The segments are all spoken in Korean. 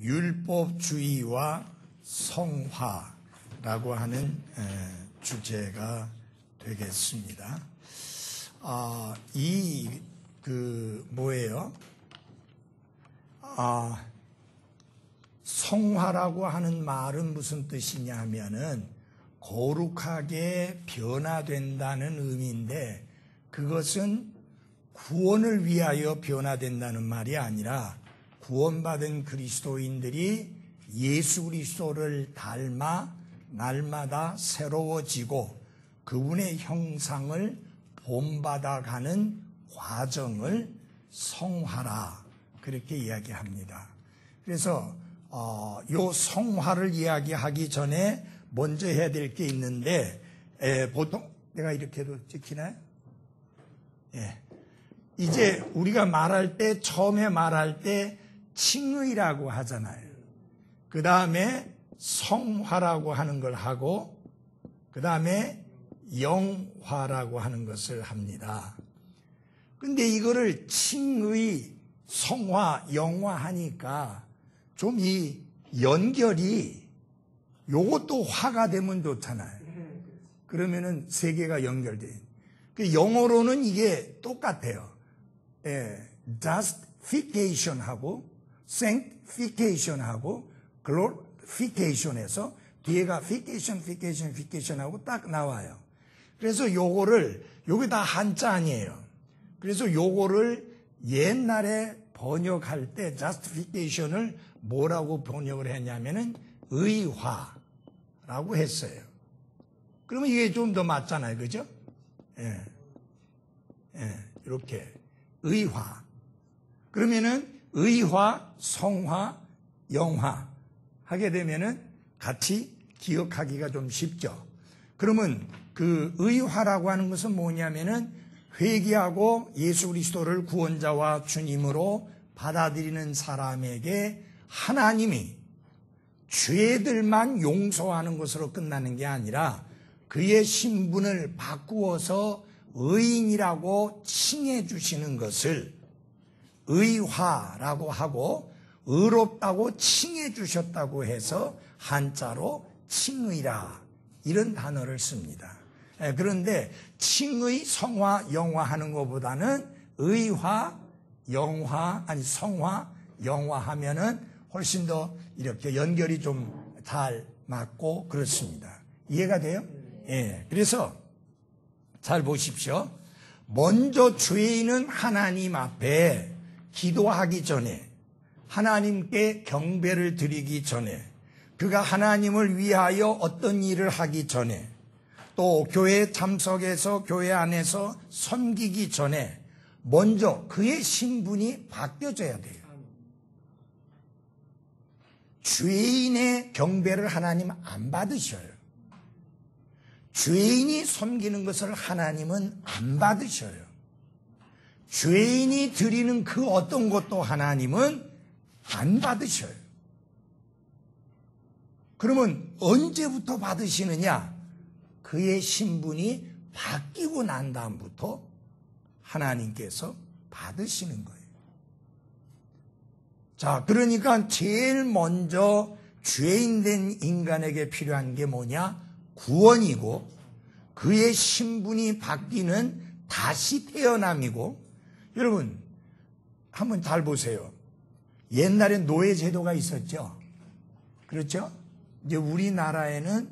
율법주의와 성화라고 하는 주제가 되겠습니다. 뭐예요? 성화라고 하는 말은 무슨 뜻이냐 하면은 거룩하게 변화된다는 의미인데, 그것은 구원을 위하여 변화된다는 말이 아니라 구원받은 그리스도인들이 예수 그리스도를 닮아 날마다 새로워지고 그분의 형상을 본받아가는 과정을 성화라 그렇게 이야기합니다. 그래서 요 성화를 이야기하기 전에 먼저 해야 될 게 있는데, 보통 내가 이렇게 해도 찍히나요? 이제 우리가 말할 때, 처음에 말할 때 칭의라고 하잖아요. 그 다음에 성화라고 하는 걸 하고, 그 다음에 영화라고 하는 것을 합니다. 근데 이거를 칭의, 성화, 영화 하니까 좀 이 연결이, 요것도 화가 되면 좋잖아요. 그러면은 세 개가 연결돼요. 영어로는 이게 똑같아요. justification하고 sanctification하고 glorification에서 뒤에가 fication하고 딱 나와요. 그래서 요거를, 요게 다 한자 아니에요. 그래서 요거를 옛날에 번역할 때 justification을 뭐라고 번역을 했냐면은 의화라고 했어요. 그러면 이게 좀 더 맞잖아요. 그죠? 이렇게 의화. 그러면은 의화, 성화, 영화 하게 되면은 같이 기억하기가 좀 쉽죠. 그러면 그 의화라고 하는 것은 뭐냐면은 회개하고 예수 그리스도를 구원자와 주님으로 받아들이는 사람에게 하나님이 죄들만 용서하는 것으로 끝나는 게 아니라 그의 신분을 바꾸어서 의인이라고 칭해 주시는 것을 의화라고 하고, 의롭다고 칭해 주셨다고 해서 한자로 칭의라 이런 단어를 씁니다. 그런데 칭의, 성화, 영화 하는 것보다는 의화, 영화, 아니 성화, 영화 하면은 훨씬 더 이렇게 연결이 좀 잘 맞고 그렇습니다. 이해가 돼요? 그래서 잘 보십시오. 먼저 죄인은 하나님 앞에 기도하기 전에, 하나님께 경배를 드리기 전에, 그가 하나님을 위하여 어떤 일을 하기 전에, 또 교회에 참석해서 교회 안에서 섬기기 전에 먼저 그의 신분이 바뀌어져야 돼요. 죄인의 경배를 하나님 안 받으셔요. 죄인이 섬기는 것을 하나님은 안 받으셔요. 죄인이 드리는 그 어떤 것도 하나님은 안 받으셔요. 그러면 언제부터 받으시느냐? 그의 신분이 바뀌고 난 다음부터 하나님께서 받으시는 거예요. 자, 그러니까 제일 먼저 죄인된 인간에게 필요한 게 뭐냐? 구원이고, 그의 신분이 바뀌는 다시 태어남이고. 여러분 한번 잘 보세요. 옛날에 노예 제도가 있었죠. 그렇죠? 이제 우리나라에는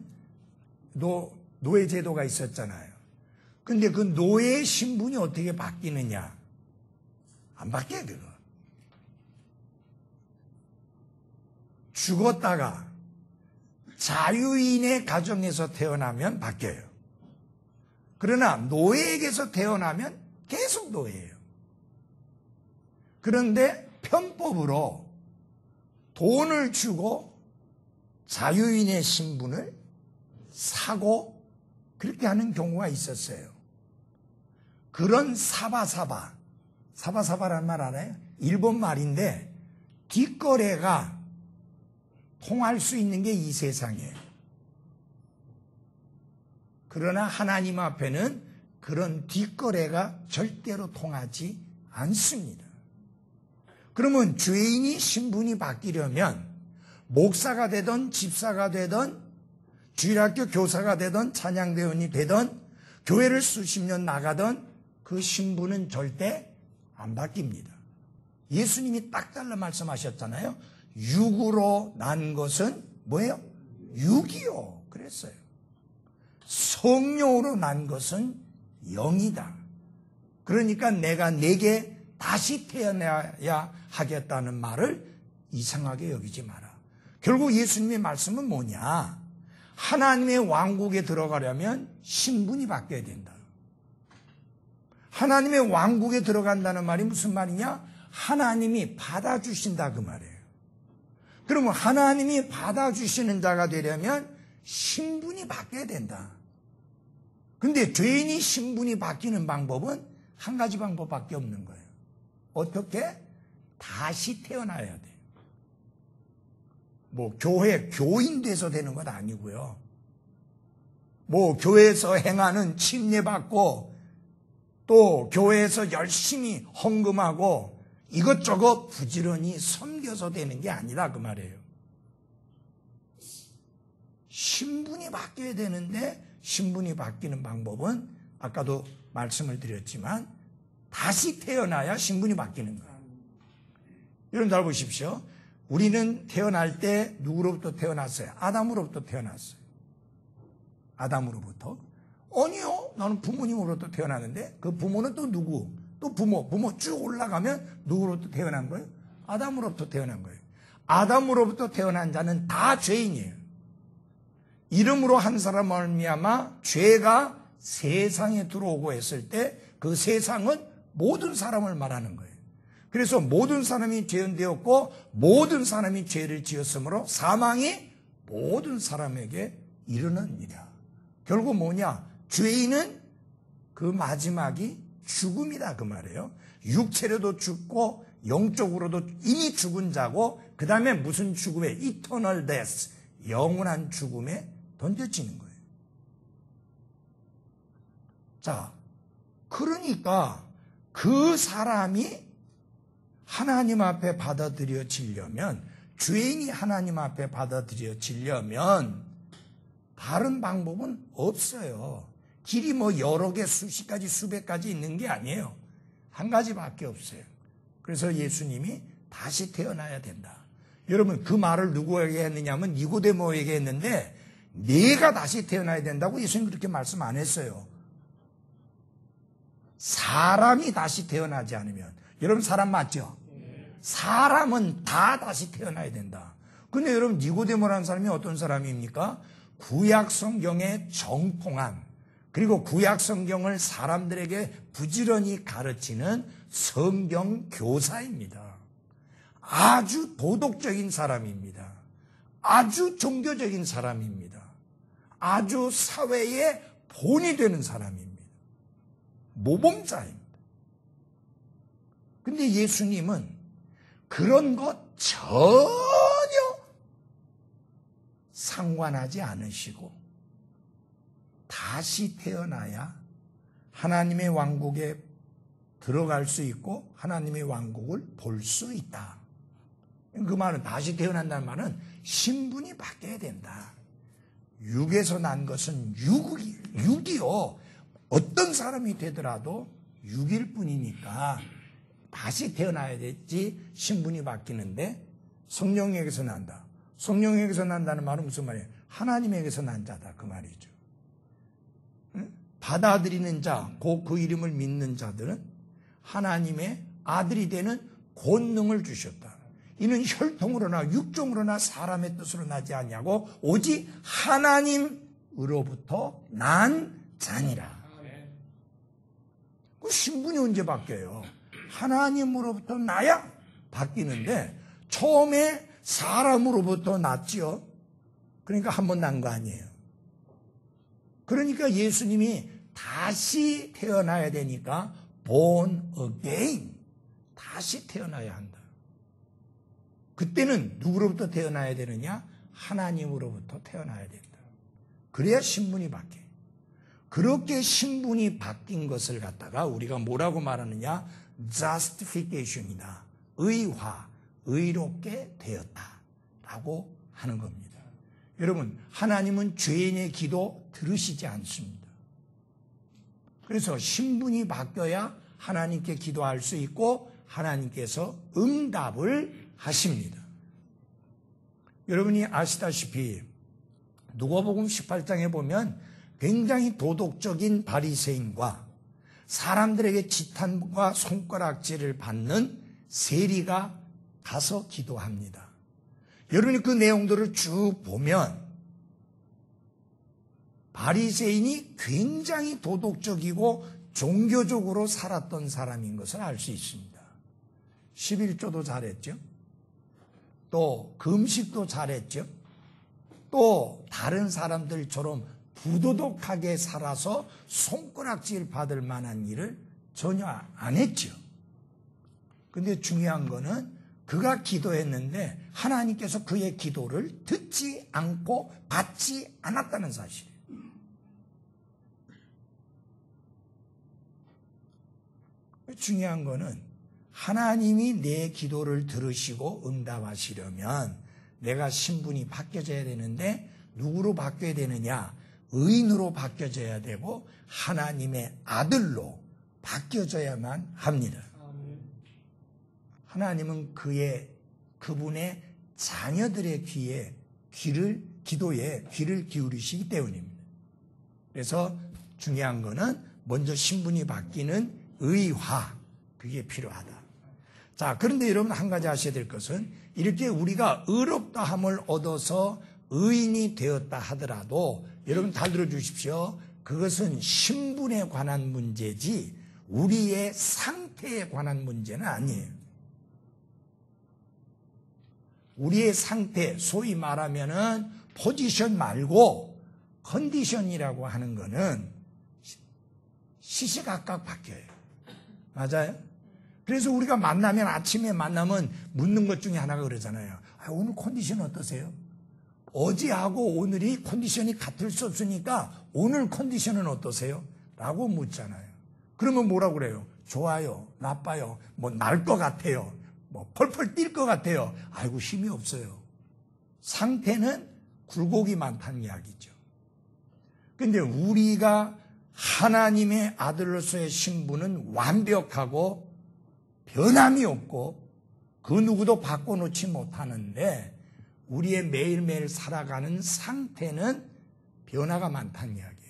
노예 제도가 있었잖아요. 근데 그 노예의 신분이 어떻게 바뀌느냐? 안 바뀌어요, 그거. 죽었다가 자유인의 가정에서 태어나면 바뀌어요. 그러나 노예에게서 태어나면 계속 노예예요. 그런데 편법으로 돈을 주고 자유인의 신분을 사고 그렇게 하는 경우가 있었어요. 그런 사바사바라는 말 알아요? 일본 말인데 뒷거래가 통할 수 있는 게 이 세상이에요. 그러나 하나님 앞에는 그런 뒷거래가 절대로 통하지 않습니다. 그러면 죄인이 신분이 바뀌려면 목사가 되든 집사가 되든 주일학교 교사가 되든 찬양대원이 되든 교회를 수십 년 나가든 그 신분은 절대 안 바뀝니다. 예수님이 딱 잘라 말씀하셨잖아요. 육으로 난 것은 뭐예요? 육이요. 그랬어요. 성령으로 난 것은 영이다. 그러니까 내가 내게 다시 태어나야 하겠다는 말을 이상하게 여기지 마라. 결국 예수님의 말씀은 뭐냐? 하나님의 왕국에 들어가려면 신분이 바뀌어야 된다. 하나님의 왕국에 들어간다는 말이 무슨 말이냐? 하나님이 받아주신다 그 말이에요. 그러면 하나님이 받아주시는 자가 되려면 신분이 바뀌어야 된다. 근데 죄인이 신분이 바뀌는 방법은 한 가지 방법밖에 없는 거예요. 어떻게? 다시 태어나야 돼. 뭐 교회 교인 돼서 되는 건 아니고요. 뭐 교회에서 행하는 침례 받고 또 교회에서 열심히 헌금하고 이것저것 부지런히 섬겨서 되는 게 아니라 그 말이에요. 신분이 바뀌어야 되는데 신분이 바뀌는 방법은 아까도 말씀을 드렸지만 다시 태어나야 신분이 바뀌는 거예요. 여러분 잘 보십시오. 우리는 태어날 때 누구로부터 태어났어요? 아담으로부터 태어났어요. 아담으로부터? 아니요. 나는 부모님으로부터 태어났는데 그 부모는 또 누구? 또 부모 쭉 올라가면 누구로부터 태어난 거예요? 아담으로부터 태어난 거예요. 아담으로부터 태어난 자는 다 죄인이에요. 이름으로 한 사람 말미암아 죄가 세상에 들어오고 했을 때 그 세상은 모든 사람을 말하는 거예요. 그래서 모든 사람이 죄인되었고 모든 사람이 죄를 지었으므로 사망이 모든 사람에게 이르느니라. 결국 뭐냐? 죄인은 그 마지막이 죽음이다 그 말이에요. 육체로도 죽고 영적으로도 이미 죽은 자고 그 다음에 무슨 죽음에? Eternal death, 영원한 죽음에 던져지는 거예요. 자, 그러니까 그 사람이 하나님 앞에 받아들여지려면, 죄인이 하나님 앞에 받아들여지려면 다른 방법은 없어요. 길이 뭐 여러 개, 수십 가지, 수백 가지 있는 게 아니에요. 한 가지밖에 없어요. 그래서 예수님이 다시 태어나야 된다. 여러분 그 말을 누구에게 했느냐면 니고데모에게 했는데 내가 다시 태어나야 된다고 예수님 그렇게 말씀 안 했어요. 사람이 다시 태어나지 않으면, 여러분 사람 맞죠? 사람은 다 다시 태어나야 된다. 근데 여러분 니고데모라는 사람이 어떤 사람입니까? 구약 성경의 정통한, 그리고 구약 성경을 사람들에게 부지런히 가르치는 성경 교사입니다. 아주 도덕적인 사람입니다. 아주 종교적인 사람입니다. 아주 사회의 본이 되는 사람입니다. 모범자입니다. 근데 예수님은 그런 것 전혀 상관하지 않으시고 다시 태어나야 하나님의 왕국에 들어갈 수 있고 하나님의 왕국을 볼 수 있다. 그 말은, 다시 태어난다는 말은 신분이 바뀌어야 된다. 육에서 난 것은 육이요. 어떤 사람이 되더라도 육일 뿐이니까 다시 태어나야 되지 신분이 바뀌는데, 성령에게서 난다. 성령에게서 난다는 말은 무슨 말이에요? 하나님에게서 난 자다 그 말이죠. 응? 받아들이는 자, 그 이름을 믿는 자들은 하나님의 아들이 되는 권능을 주셨다. 이는 혈통으로나 육종으로나 사람의 뜻으로 나지 않냐고 오직 하나님으로부터 난 자니라. 그 신분이 언제 바뀌어요? 하나님으로부터 나야 바뀌는데 처음에 사람으로부터 났지요. 그러니까 한 번 난 거 아니에요. 그러니까 예수님이 다시 태어나야 되니까 born again, 다시 태어나야 한다. 그때는 누구로부터 태어나야 되느냐? 하나님으로부터 태어나야 된다. 그래야 신분이 바뀌어요. 그렇게 신분이 바뀐 것을 갖다가 우리가 뭐라고 말하느냐? justification이다. 의화, 의롭게 되었다 라고 하는 겁니다. 여러분, 하나님은 죄인의 기도 들으시지 않습니다. 그래서 신분이 바뀌어야 하나님께 기도할 수 있고 하나님께서 응답을 하십니다. 여러분이 아시다시피 누가복음 18장에 보면 굉장히 도덕적인 바리새인과 사람들에게 지탄과 손가락질을 받는 세리가 가서 기도합니다. 여러분이 그 내용들을 쭉 보면 바리새인이 굉장히 도덕적이고 종교적으로 살았던 사람인 것을 알 수 있습니다. 11조도 잘했죠. 또 금식도 잘했죠. 또 다른 사람들처럼 부도덕하게 살아서 손가락질 받을 만한 일을 전혀 안 했죠. 근데 중요한 거는 그가 기도했는데 하나님께서 그의 기도를 듣지 않고 받지 않았다는 사실이에요. 중요한 거는 하나님이 내 기도를 들으시고 응답하시려면 내가 신분이 바뀌어져야 되는데 누구로 바뀌어야 되느냐? 의인으로 바뀌어져야 되고 하나님의 아들로 바뀌어져야만 합니다. 하나님은 그분의 자녀들의 기도에 귀를 기울이시기 때문입니다. 그래서 중요한 거는 먼저 신분이 바뀌는 의화, 그게 필요하다. 자, 그런데 여러분 한 가지 아셔야 될 것은 이렇게 우리가 의롭다함을 얻어서 의인이 되었다 하더라도 여러분 잘 들어주십시오. 그것은 신분에 관한 문제지 우리의 상태에 관한 문제는 아니에요. 우리의 상태, 소위 말하면은 포지션 말고 컨디션이라고 하는 거는 시시각각 바뀌어요. 맞아요? 그래서 우리가 아침에 만나면 묻는 것 중에 하나가 그러잖아요. 오늘 컨디션 어떠세요? 어제하고 오늘이 컨디션이 같을 수 없으니까 오늘 컨디션은 어떠세요? 라고 묻잖아요. 그러면 뭐라고 그래요? 좋아요, 나빠요, 뭐 날 것 같아요, 뭐 펄펄 뛸 것 같아요. 아이고 힘이 없어요. 상태는 굴곡이 많다는 이야기죠. 근데 우리가 하나님의 아들로서의 신분은 완벽하고 변함이 없고 그 누구도 바꿔놓지 못하는데 우리의 매일매일 살아가는 상태는 변화가 많다는 이야기예요.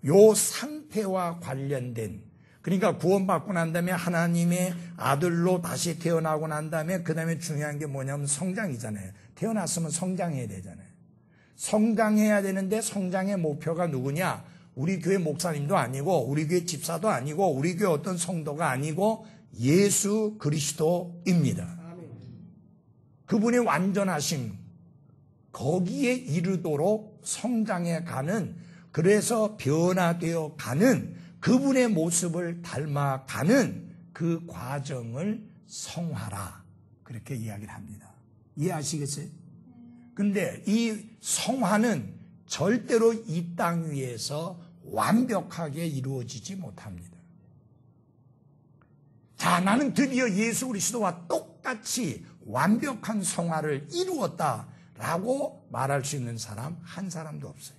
요 상태와 관련된, 그러니까 구원받고 난 다음에 하나님의 아들로 다시 태어나고 난 다음에 그 다음에 중요한 게 뭐냐면 성장이잖아요. 태어났으면 성장해야 되잖아요. 성장해야 되는데 성장의 목표가 누구냐? 우리 교회 목사님도 아니고 우리 교회 집사도 아니고 우리 교회 어떤 성도가 아니고 예수 그리스도입니다. 그분의 완전하심, 거기에 이르도록 성장해 가는, 그래서 변화되어 가는 그분의 모습을 닮아가는 그 과정을 성화라, 그렇게 이야기를 합니다. 이해하시겠어요? 근데 이 성화는 절대로 이 땅 위에서 완벽하게 이루어지지 못합니다. 자, 나는 드디어 예수 그리스도와 똑같이 완벽한 성화를 이루었다라고 말할 수 있는 사람 한 사람도 없어요.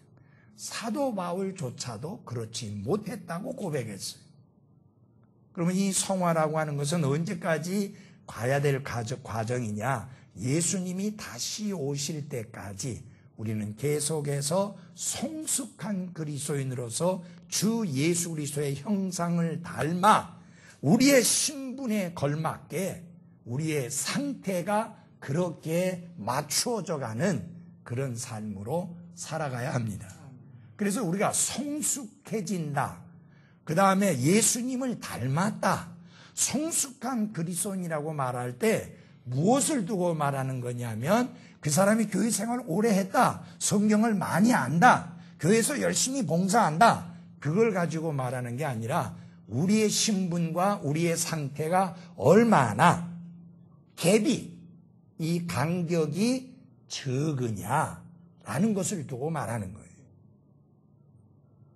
사도 바울조차도 그렇지 못했다고 고백했어요. 그러면 이 성화라고 하는 것은 언제까지 가야 될 과정이냐? 예수님이 다시 오실 때까지 우리는 계속해서 성숙한 그리스도인으로서 주 예수 그리스도의 형상을 닮아 우리의 신분에 걸맞게 우리의 상태가 그렇게 맞추어져 가는 그런 삶으로 살아가야 합니다. 그래서 우리가 성숙해진다. 그 다음에 예수님을 닮았다. 성숙한 그리스도인이라고 말할 때 무엇을 두고 말하는 거냐면 그 사람이 교회 생활을 오래 했다. 성경을 많이 안다. 교회에서 열심히 봉사한다. 그걸 가지고 말하는 게 아니라 우리의 신분과 우리의 상태가 얼마나 갭이, 이 간격이 적으냐라는 것을 두고 말하는 거예요.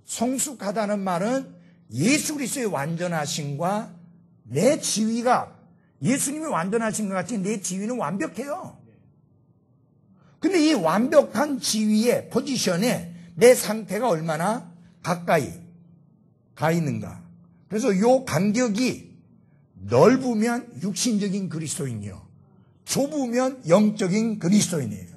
성숙하다는 말은 예수 그리스도의 완전하심과 내 지위가 예수님이 완전하신 것 같이 내 지위는 완벽해요. 근데 이 완벽한 지위의 포지션에 내 상태가 얼마나 가까이 가 있는가. 그래서 이 간격이 넓으면 육신적인 그리스도인이요, 좁으면 영적인 그리스도인이에요.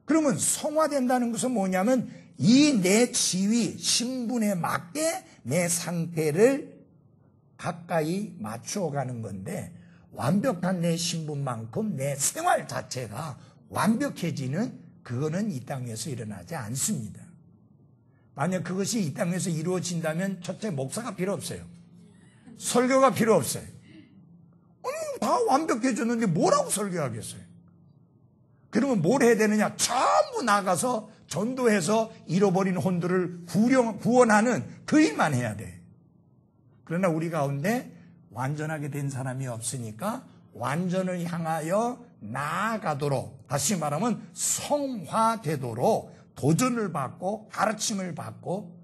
그러면 성화된다는 것은 뭐냐면 이 내 지위, 신분에 맞게 내 상태를 가까이 맞추어가는 건데, 완벽한 내 신분만큼 내 생활 자체가 완벽해지는, 그거는 이 땅에서 일어나지 않습니다. 만약 그것이 이 땅에서 이루어진다면 첫째, 목사가 필요 없어요. 설교가 필요 없어요. 아니, 다 완벽해졌는데 뭐라고 설교하겠어요? 그러면 뭘 해야 되느냐? 전부 나가서 전도해서 잃어버린 혼들을 구원하는 그 일만 해야 돼. 그러나 우리 가운데 완전하게 된 사람이 없으니까 완전을 향하여 나아가도록, 다시 말하면 성화되도록 도전을 받고 가르침을 받고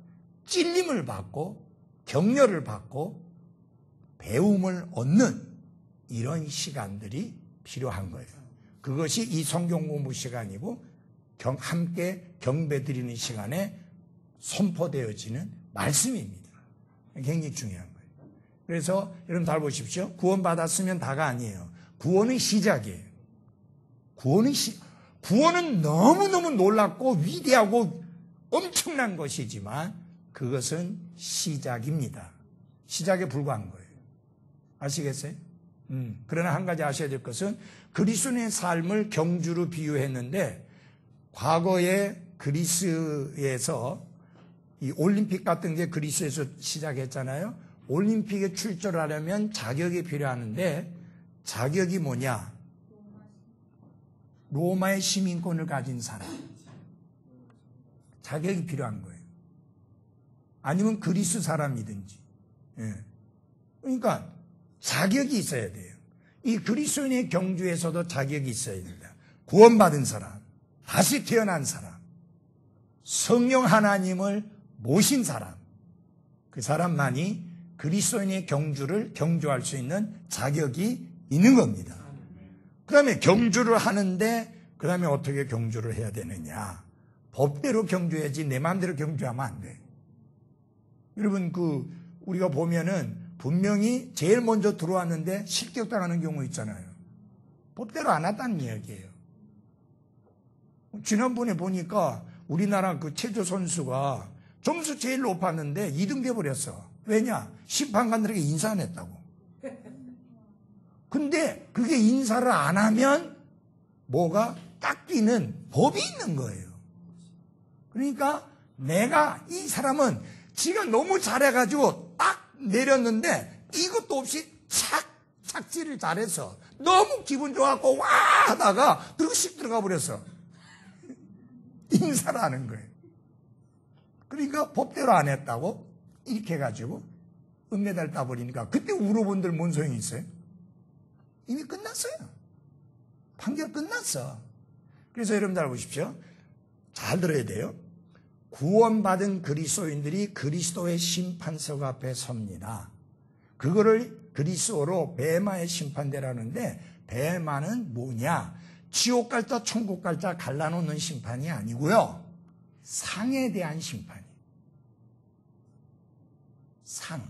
찔림을 받고 격려를 받고 배움을 얻는 이런 시간들이 필요한 거예요. 그것이 이 성경 공부 시간이고 함께 경배드리는 시간에 선포되어지는 말씀입니다. 굉장히 중요한 거예요. 그래서 여러분 잘 보십시오. 구원받았으면 다가 아니에요. 구원은 시작이에요. 구원은 너무너무 놀랍고 위대하고 엄청난 것이지만 그것은 시작입니다. 시작에 불과한 거예요. 아시겠어요? 그러나 한 가지 아셔야 될 것은 그리스도의 삶을 경주로 비유했는데, 과거에 그리스에서 이 올림픽 같은 게 그리스에서 시작했잖아요. 올림픽에 출전하려면 자격이 필요하는데, 자격이 뭐냐? 로마의 시민권을 가진 사람. 자격이 필요한 거예요. 아니면 그리스 사람이든지. 예. 그러니까 자격이 있어야 돼요. 이 그리스도인의 경주에서도 자격이 있어야 됩니다. 구원받은 사람, 다시 태어난 사람, 성령 하나님을 모신 사람, 그 사람만이 그리스도인의 경주를 경주할 수 있는 자격이 있는 겁니다. 그 다음에 경주를 하는데, 그 다음에 어떻게 경주를 해야 되느냐? 법대로 경주해야지 내 마음대로 경주하면 안 돼. 여러분, 우리가 보면은 분명히 제일 먼저 들어왔는데 실격당하는 경우 있잖아요. 법대로 안 왔다는 이야기예요. 지난번에 보니까 우리나라 그 체조 선수가 점수 제일 높았는데 2등 돼버렸어. 왜냐? 심판관들에게 인사 안 했다고. 근데 그게 인사를 안 하면 뭐가 깎이는 법이 있는 거예요. 그러니까 내가, 이 사람은 지가 너무 잘해가지고 딱 내렸는데 이것도 없이 착지를 잘해서 너무 기분 좋았고 와 하다가 쓱 들어가 버렸어. 인사를 하는 거예요. 그러니까 법대로 안 했다고 이렇게 해가지고 은메달 따버리니까 그때 울어본들 뭔 소용이 있어요? 이미 끝났어요. 판결 끝났어. 그래서 여러분 잘 보십시오. 잘 들어야 돼요. 구원받은 그리스도인들이 그리스도의 심판석 앞에 섭니다. 그거를 그리스어로 베마의 심판대라는데, 베마는 뭐냐? 지옥 갈자 천국 갈자 갈라놓는 심판이 아니고요, 상에 대한 심판이에요. 상.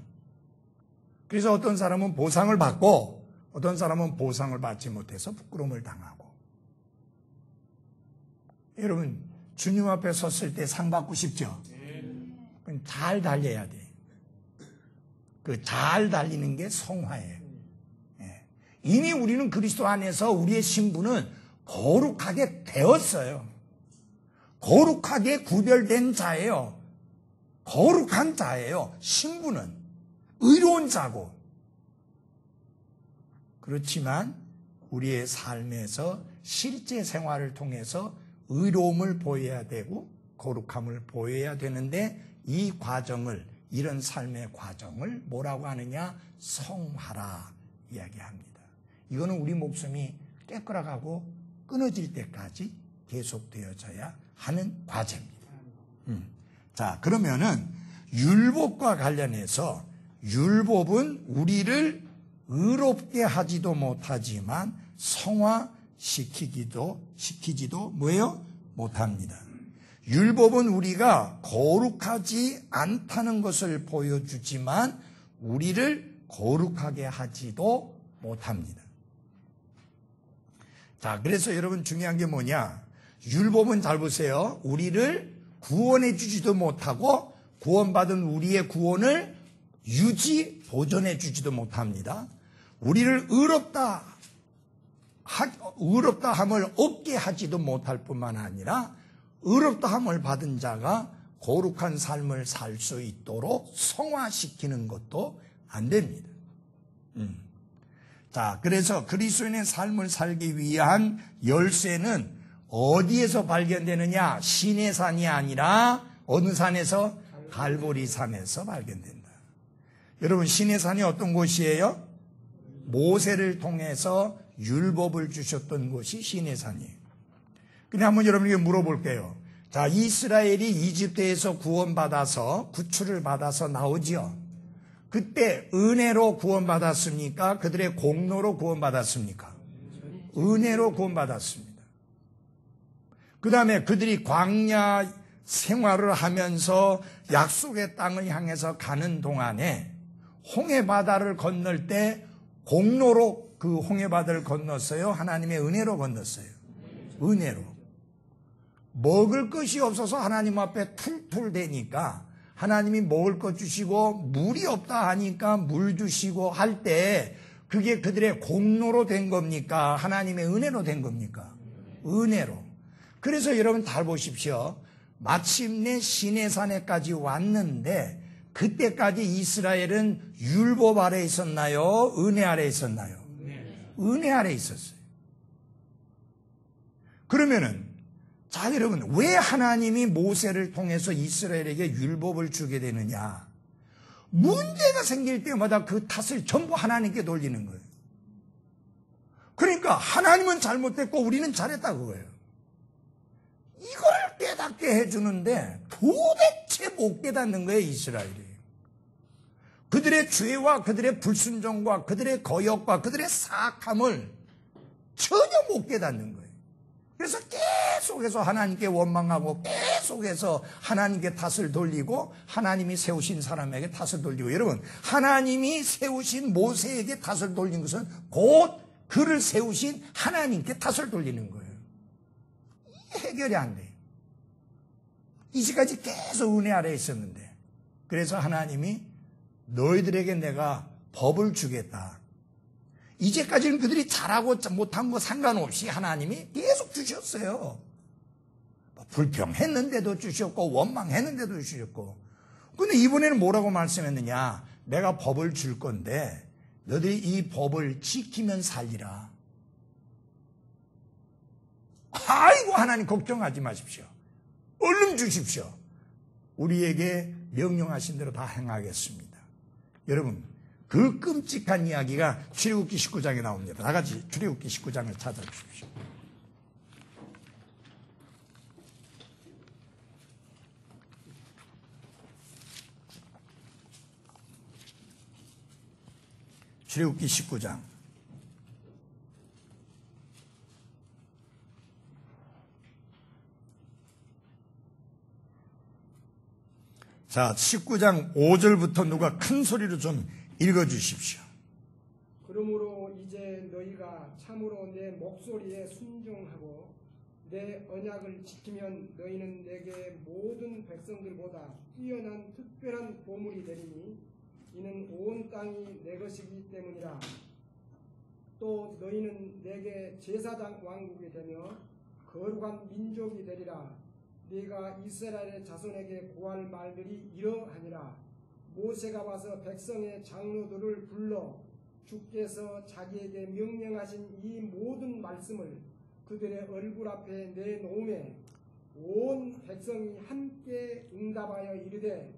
그래서 어떤 사람은 보상을 받고 어떤 사람은 보상을 받지 못해서 부끄러움을 당하고. 여러분, 주님 앞에 섰을 때 상 받고 싶죠? 잘 달려야 돼. 그 잘 달리는 게 성화예요. 이미 우리는 그리스도 안에서 우리의 신분은 거룩하게 되었어요. 거룩하게 구별된 자예요. 거룩한 자예요. 신분은 의로운 자고. 그렇지만 우리의 삶에서 실제 생활을 통해서 의로움을 보여야 되고 거룩함을 보여야 되는데, 이 과정을, 이런 삶의 과정을 뭐라고 하느냐? 성화라 이야기합니다. 이거는 우리 목숨이 깨끗하고 끊어질 때까지 계속되어져야 하는 과제입니다. 자, 그러면은 율법과 관련해서, 율법은 우리를 의롭게 하지도 못하지만 성화 시키지도 뭐예요? 못합니다. 율법은 우리가 거룩하지 않다는 것을 보여주지만 우리를 거룩하게 하지도 못합니다. 자, 그래서 여러분 중요한 게 뭐냐? 율법은 잘 보세요. 우리를 구원해 주지도 못하고 구원받은 우리의 구원을 보존해 주지도 못합니다. 우리를 의롭다 함을 얻게 하지도 못할 뿐만 아니라 의롭다 함을 받은 자가 거룩한 삶을 살 수 있도록 성화시키는 것도 안 됩니다. 자, 그래서 그리스도인의 삶을 살기 위한 열쇠는 어디에서 발견되느냐? 시내 산이 아니라 어느 산에서? 갈보리 산에서 발견된다. 여러분, 시내 산이 어떤 곳이에요? 모세를 통해서 율법을 주셨던 곳이 시내 산이에요. 근데 한번 여러분에게 물어볼게요. 자, 이스라엘이 이집트에서 구원받아서 구출을 받아서 나오지요. 그때 은혜로 구원받았습니까? 그들의 공로로 구원받았습니까? 은혜로 구원받았습니다. 그 다음에 그들이 광야 생활을 하면서 약속의 땅을 향해서 가는 동안에 홍해바다를 건널 때 공로로 그 홍해바다를 건넜어요? 하나님의 은혜로 건넜어요? 은혜로. 먹을 것이 없어서 하나님 앞에 툴툴대니까 하나님이 먹을 것 주시고 물이 없다 하니까 물 주시고 할 때 그게 그들의 공로로 된 겁니까? 하나님의 은혜로 된 겁니까? 은혜로. 그래서 여러분 잘 보십시오. 마침내 시내산에까지 왔는데 그때까지 이스라엘은 율법 아래 있었나요? 은혜 아래 있었나요? 은혜 아래 있었어요. 그러면은 자, 여러분, 왜 하나님이 모세를 통해서 이스라엘에게 율법을 주게 되느냐? 문제가 생길 때마다 그 탓을 전부 하나님께 돌리는 거예요. 그러니까 하나님은 잘못됐고 우리는 잘했다 그거예요. 이걸 깨닫게 해주는데 도대체 못 깨닫는 거예요, 이스라엘이. 그들의 죄와 그들의 불순종과 그들의 거역과 그들의 사악함을 전혀 못 깨닫는 거예요. 그래서 계속해서 하나님께 원망하고 계속해서 하나님께 탓을 돌리고 하나님이 세우신 사람에게 탓을 돌리고, 여러분, 하나님이 세우신 모세에게 탓을 돌린 것은 곧 그를 세우신 하나님께 탓을 돌리는 거예요. 해결이 안 돼요. 이제까지 계속 은혜 아래에 있었는데, 그래서 하나님이 너희들에게 내가 법을 주겠다. 이제까지는 그들이 잘하고 못한 거 상관없이 하나님이 계속 주셨어요. 불평했는데도 주셨고 원망했는데도 주셨고. 근데 이번에는 뭐라고 말씀했느냐? 내가 법을 줄 건데 너희들이 이 법을 지키면 살리라. 아이고, 하나님 걱정하지 마십시오. 얼른 주십시오. 우리에게 명령하신 대로 다 행하겠습니다. 여러분, 그 끔찍한 이야기가 출애굽기 19장에 나옵니다. 다 같이 출애굽기 19장을 찾아주십시오. 출애굽기 19장. 자, 19장 5절부터 누가 큰 소리로 좀 읽어주십시오. 그러므로 이제 너희가 참으로 내 목소리에 순종하고 내 언약을 지키면 너희는 내게 모든 백성들보다 뛰어난 특별한 보물이 되리니 이는 온 땅이 내 것이기 때문이라. 또 너희는 내게 제사장 왕국이 되며 거룩한 민족이 되리라. 네가 이스라엘의 자손에게 고할 말들이 이러하니라. 모세가 와서 백성의 장로들을 불러 주께서 자기에게 명령하신 이 모든 말씀을 그들의 얼굴 앞에 내놓으매 온 백성이 함께 응답하여 이르되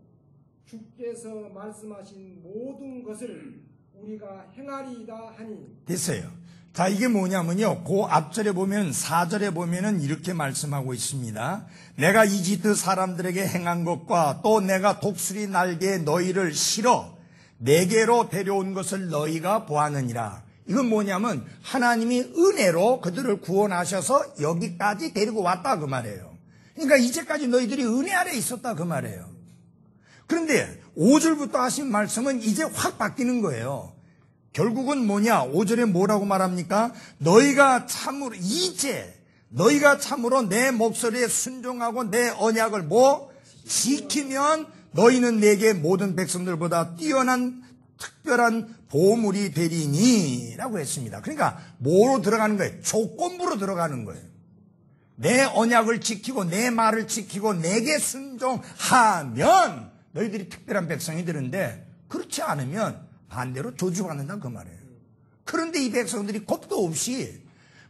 주께서 말씀하신 모든 것을 우리가 행하리이다 하니. 됐어요. 자, 이게 뭐냐면요, 그 앞절에 보면 4절에 보면은 이렇게 말씀하고 있습니다. 내가 이집트 사람들에게 행한 것과 또 내가 독수리 날개에 너희를 실어 내게로 데려온 것을 너희가 보았느니라. 이건 뭐냐면 하나님이 은혜로 그들을 구원하셔서 여기까지 데리고 왔다 그 말이에요. 그러니까 이제까지 너희들이 은혜 아래 있었다 그 말이에요. 그런데 5절부터 하신 말씀은 이제 확 바뀌는 거예요. 결국은 뭐냐? 5절에 뭐라고 말합니까? 너희가 참으로 내 목소리에 순종하고 내 언약을 지키면 너희는 내게 모든 백성들보다 뛰어난 특별한 보물이 되리니 라고 했습니다. 그러니까 뭐로 들어가는 거예요? 조건부로 들어가는 거예요. 내 언약을 지키고 내 말을 지키고 내게 순종하면 너희들이 특별한 백성이 되는데, 그렇지 않으면 반대로 저주받는다 그 말이에요. 그런데 이 백성들이 겁도 없이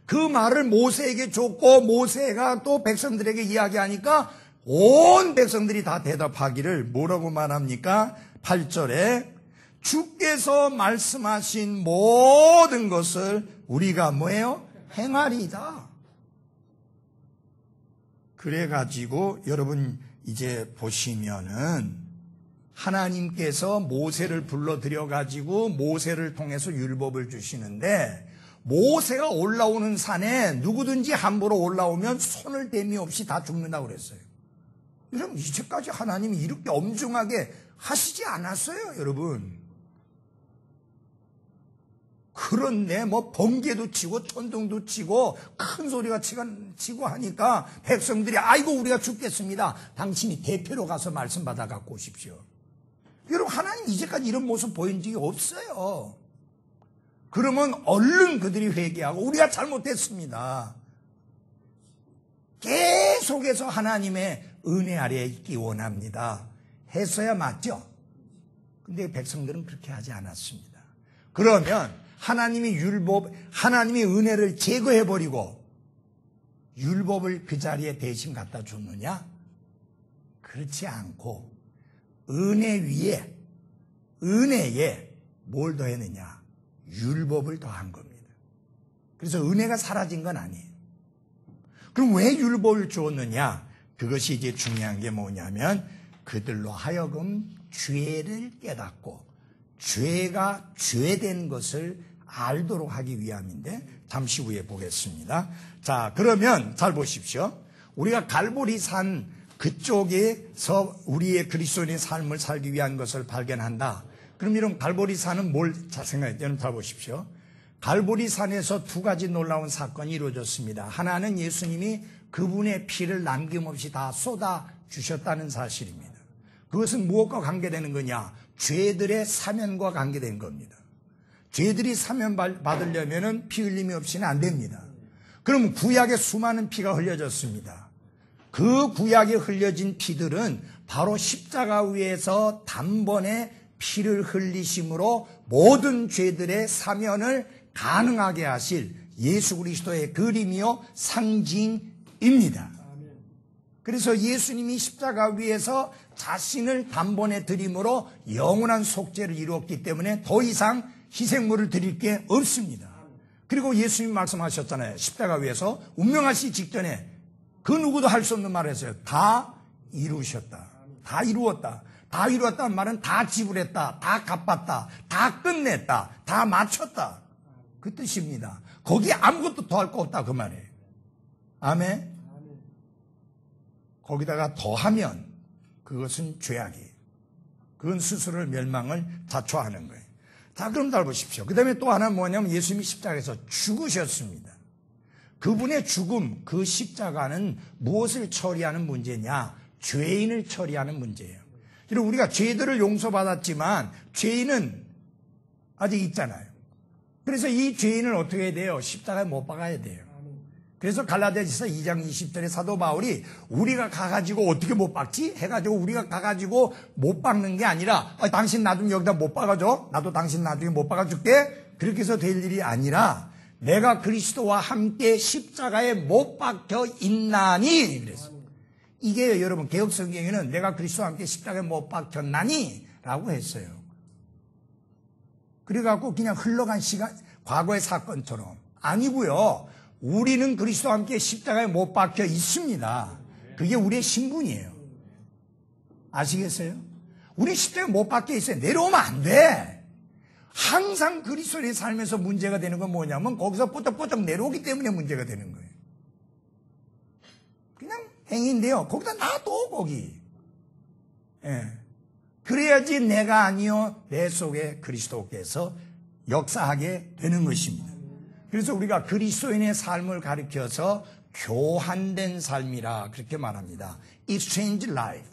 그 말을 모세에게 줬고, 모세가 또 백성들에게 이야기하니까 온 백성들이 다 대답하기를 뭐라고 말합니까? 8절에 주께서 말씀하신 모든 것을 우리가 뭐예요? 행하리이다. 그래가지고 여러분 이제 보시면은 하나님께서 모세를 불러들여가지고 모세를 통해서 율법을 주시는데, 모세가 올라오는 산에 누구든지 함부로 올라오면 손을 댐이 없이 다 죽는다고 그랬어요. 여러분, 이제까지 하나님이 이렇게 엄중하게 하시지 않았어요, 여러분. 그런데 번개도 치고 천둥도 치고 큰 소리가 치고 하니까 백성들이 아이고 우리가 죽겠습니다. 당신이 대표로 가서 말씀 받아 갖고 오십시오. 여러분, 하나님 이제까지 이런 모습 보인 적이 없어요. 그러면 얼른 그들이 회개하고 우리가 잘못했습니다. 계속해서 하나님의 은혜 아래에 있기 원합니다. 했어야 맞죠? 근데 백성들은 그렇게 하지 않았습니다. 그러면 하나님이 은혜를 제거해버리고 율법을 그 자리에 대신 갖다 줬느냐? 그렇지 않고 은혜에 뭘 더했느냐? 율법을 더한 겁니다. 그래서 은혜가 사라진 건 아니에요. 그럼 왜 율법을 주었느냐? 그것이 이제 중요한 게 뭐냐면 그들로 하여금 죄를 깨닫고 죄가 죄된 것을 알도록 하기 위함인데, 잠시 후에 보겠습니다. 자, 그러면 잘 보십시오. 우리가 갈보리산 그쪽에서 우리의 그리스도인의 삶을 살기 위한 것을 발견한다. 그럼 이런 갈보리산은 뭘 생각해요? 여러분 잘 보십시오. 갈보리산에서 두 가지 놀라운 사건이 이루어졌습니다. 하나는 예수님이 그분의 피를 남김없이 다 쏟아 주셨다는 사실입니다. 그것은 무엇과 관계되는 거냐? 죄들의 사면과 관계된 겁니다. 죄들이 사면 받으려면 피 흘림이 없이는 안 됩니다. 그럼 구약에 수많은 피가 흘려졌습니다. 그 구약에 흘려진 피들은 바로 십자가 위에서 단번에 피를 흘리심으로 모든 죄들의 사면을 가능하게 하실 예수 그리스도의 그림이요 상징입니다. 그래서 예수님이 십자가 위에서 자신을 단번에 드림으로 영원한 속죄를 이루었기 때문에 더 이상 희생물을 드릴 게 없습니다. 그리고 예수님이 말씀하셨잖아요. 십자가 위에서 운명하시기 직전에 그 누구도 할 수 없는 말을 했어요. 다 이루셨다. 다 이루었다. 다 이루었다는 말은 다 지불했다. 다 갚았다. 다 끝냈다. 다 마쳤다. 그 뜻입니다. 거기에 아무것도 더할 거 없다 그 말이에요. 아멘. 거기다가 더하면 그것은 죄악이에요. 그건 스스로의 멸망을 자초하는 거예요. 자, 그럼 잘 보십시오. 그 다음에 또 하나는 뭐냐면 예수님이 십자가에서 죽으셨습니다. 그분의 죽음, 그 십자가는 무엇을 처리하는 문제냐? 죄인을 처리하는 문제예요. 그리고 우리가 죄들을 용서받았지만 죄인은 아직 있잖아요. 그래서 이 죄인을 어떻게 해야 돼요? 십자가에 못 박아야 돼요. 그래서 갈라디아서 2장 20절에 사도 바울이 우리가 가가지고 어떻게 못 박지? 해가지고 우리가 가가지고 못 박는 게 아니라 당신 나 좀 여기다 못 박아줘. 나도 당신 나중에 못 박아줄게. 그렇게 해서 될 일이 아니라 내가 그리스도와 함께 십자가에 못 박혀 있나니 그랬어요. 이게 여러분 개혁성경에는 내가 그리스도와 함께 십자가에 못 박혔나니 라고 했어요. 그래갖고 그냥 흘러간 시간 과거의 사건처럼 아니고요. 우리는 그리스도와 함께 십자가에 못 박혀 있습니다. 그게 우리의 신분이에요. 아시겠어요? 우리 십자가에 못 박혀 있어요. 내려오면 안 돼. 항상 그리스도의 삶에서 문제가 되는 건 뭐냐면 거기서 뽀쩍뽀쩍 내려오기 때문에 문제가 되는 거예요. 그냥 행위인데요. 거기다 놔둬, 거기. 예. 그래야지 내가 아니요 내 속에 그리스도께서 역사하게 되는 것입니다. 그래서 우리가 그리스도인의 삶을 가리켜서 교환된 삶이라 그렇게 말합니다. Exchange life.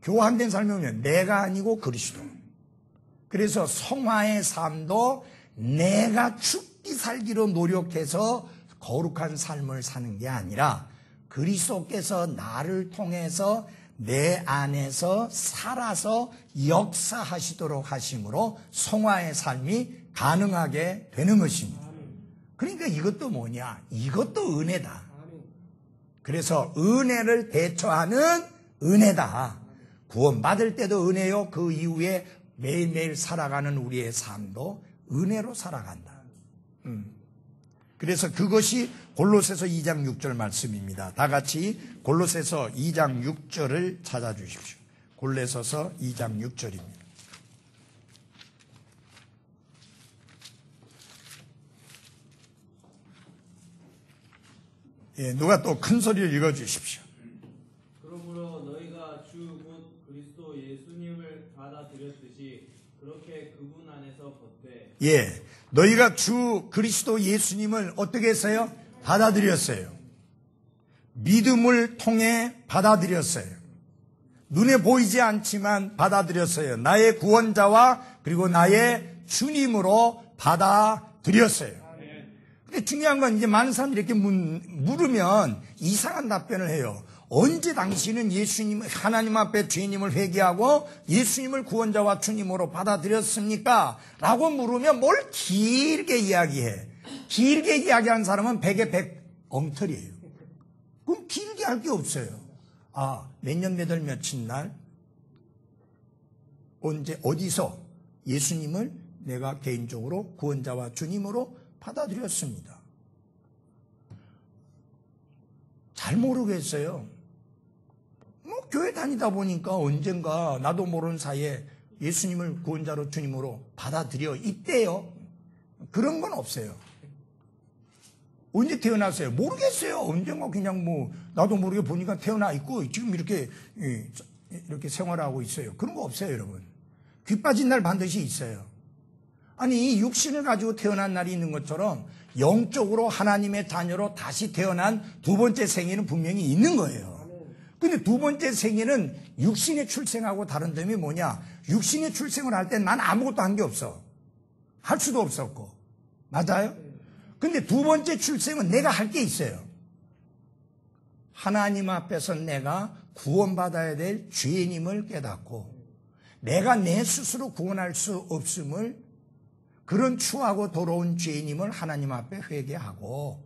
교환된 삶이면 내가 아니고 그리스도. 그래서 성화의 삶도 내가 죽기 살기로 노력해서 거룩한 삶을 사는 게 아니라 그리스도께서 나를 통해서 내 안에서 살아서 역사하시도록 하심으로 성화의 삶이 가능하게 되는 것입니다. 그러니까 이것도 뭐냐? 이것도 은혜다. 그래서 은혜를 대처하는 은혜다. 구원받을 때도 은혜요. 그 이후에 매일매일 살아가는 우리의 삶도 은혜로 살아간다. 그래서 그것이 골로새서 2장 6절 말씀입니다. 다 같이 골로새서 2장 6절을 찾아주십시오. 골로새서 2장 6절입니다. 예, 누가 또 큰 소리를 읽어주십시오. 그러므로 너희가 주 곧 그리스도 예수님을 받아들였듯이 그렇게 그분 안에서 걷되. 예, 너희가 주 그리스도 예수님을 어떻게 했어요? 받아들였어요. 믿음을 통해 받아들였어요. 눈에 보이지 않지만 받아들였어요. 나의 구원자와 그리고 나의 주님으로 받아들였어요. 근데 중요한 건 이제 많은 사람들이 이렇게 물으면 이상한 답변을 해요. 언제 당신은 예수님, 하나님 앞에 죄인임을 회개하고 예수님을 구원자와 주님으로 받아들였습니까? 라고 물으면 뭘 길게 이야기해. 길게 이야기한 사람은 100에 100 엉터리예요. 그럼 길게 할 게 없어요. 아, 몇 년 몇 월 며칠 날 언제 어디서 예수님을 내가 개인적으로 구원자와 주님으로 받아들였습니다. 잘 모르겠어요. 교회 다니다 보니까 언젠가 나도 모르는 사이에 예수님을 구원자로 주님으로 받아들여 있대요. 그런 건 없어요. 언제 태어났어요? 모르겠어요. 언젠가 그냥 나도 모르게 보니까 태어나 있고 지금 이렇게 생활하고 있어요. 그런 거 없어요, 여러분. 귀 빠진 날 반드시 있어요. 아니, 육신을 가지고 태어난 날이 있는 것처럼 영적으로 하나님의 자녀로 다시 태어난 두 번째 생애는 분명히 있는 거예요. 근데 두 번째 생애는 육신의 출생하고 다른 점이 뭐냐? 육신의 출생을 할 때 난 아무것도 한 게 없어. 할 수도 없었고. 맞아요? 근데 두 번째 출생은 내가 할 게 있어요. 하나님 앞에서 내가 구원받아야 될 죄인임을 깨닫고 내가 내 스스로 구원할 수 없음을 그런 추하고 더러운 죄인임을 하나님 앞에 회개하고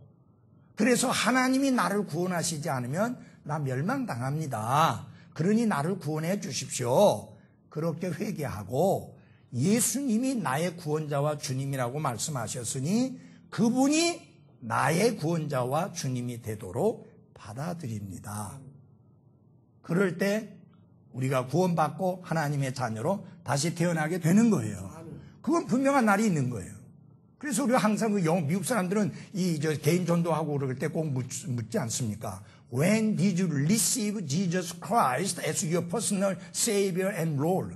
그래서 하나님이 나를 구원하시지 않으면 나 멸망당합니다. 그러니 나를 구원해 주십시오. 그렇게 회개하고 예수님이 나의 구원자와 주님이라고 말씀하셨으니 그분이 나의 구원자와 주님이 되도록 받아들입니다. 그럴 때 우리가 구원받고 하나님의 자녀로 다시 태어나게 되는 거예요. 그건 분명한 날이 있는 거예요. 그래서 우리가 항상 미국 사람들은 개인 전도하고 그럴 때 꼭 묻지 않습니까? When did you receive Jesus Christ as your personal Savior and Lord?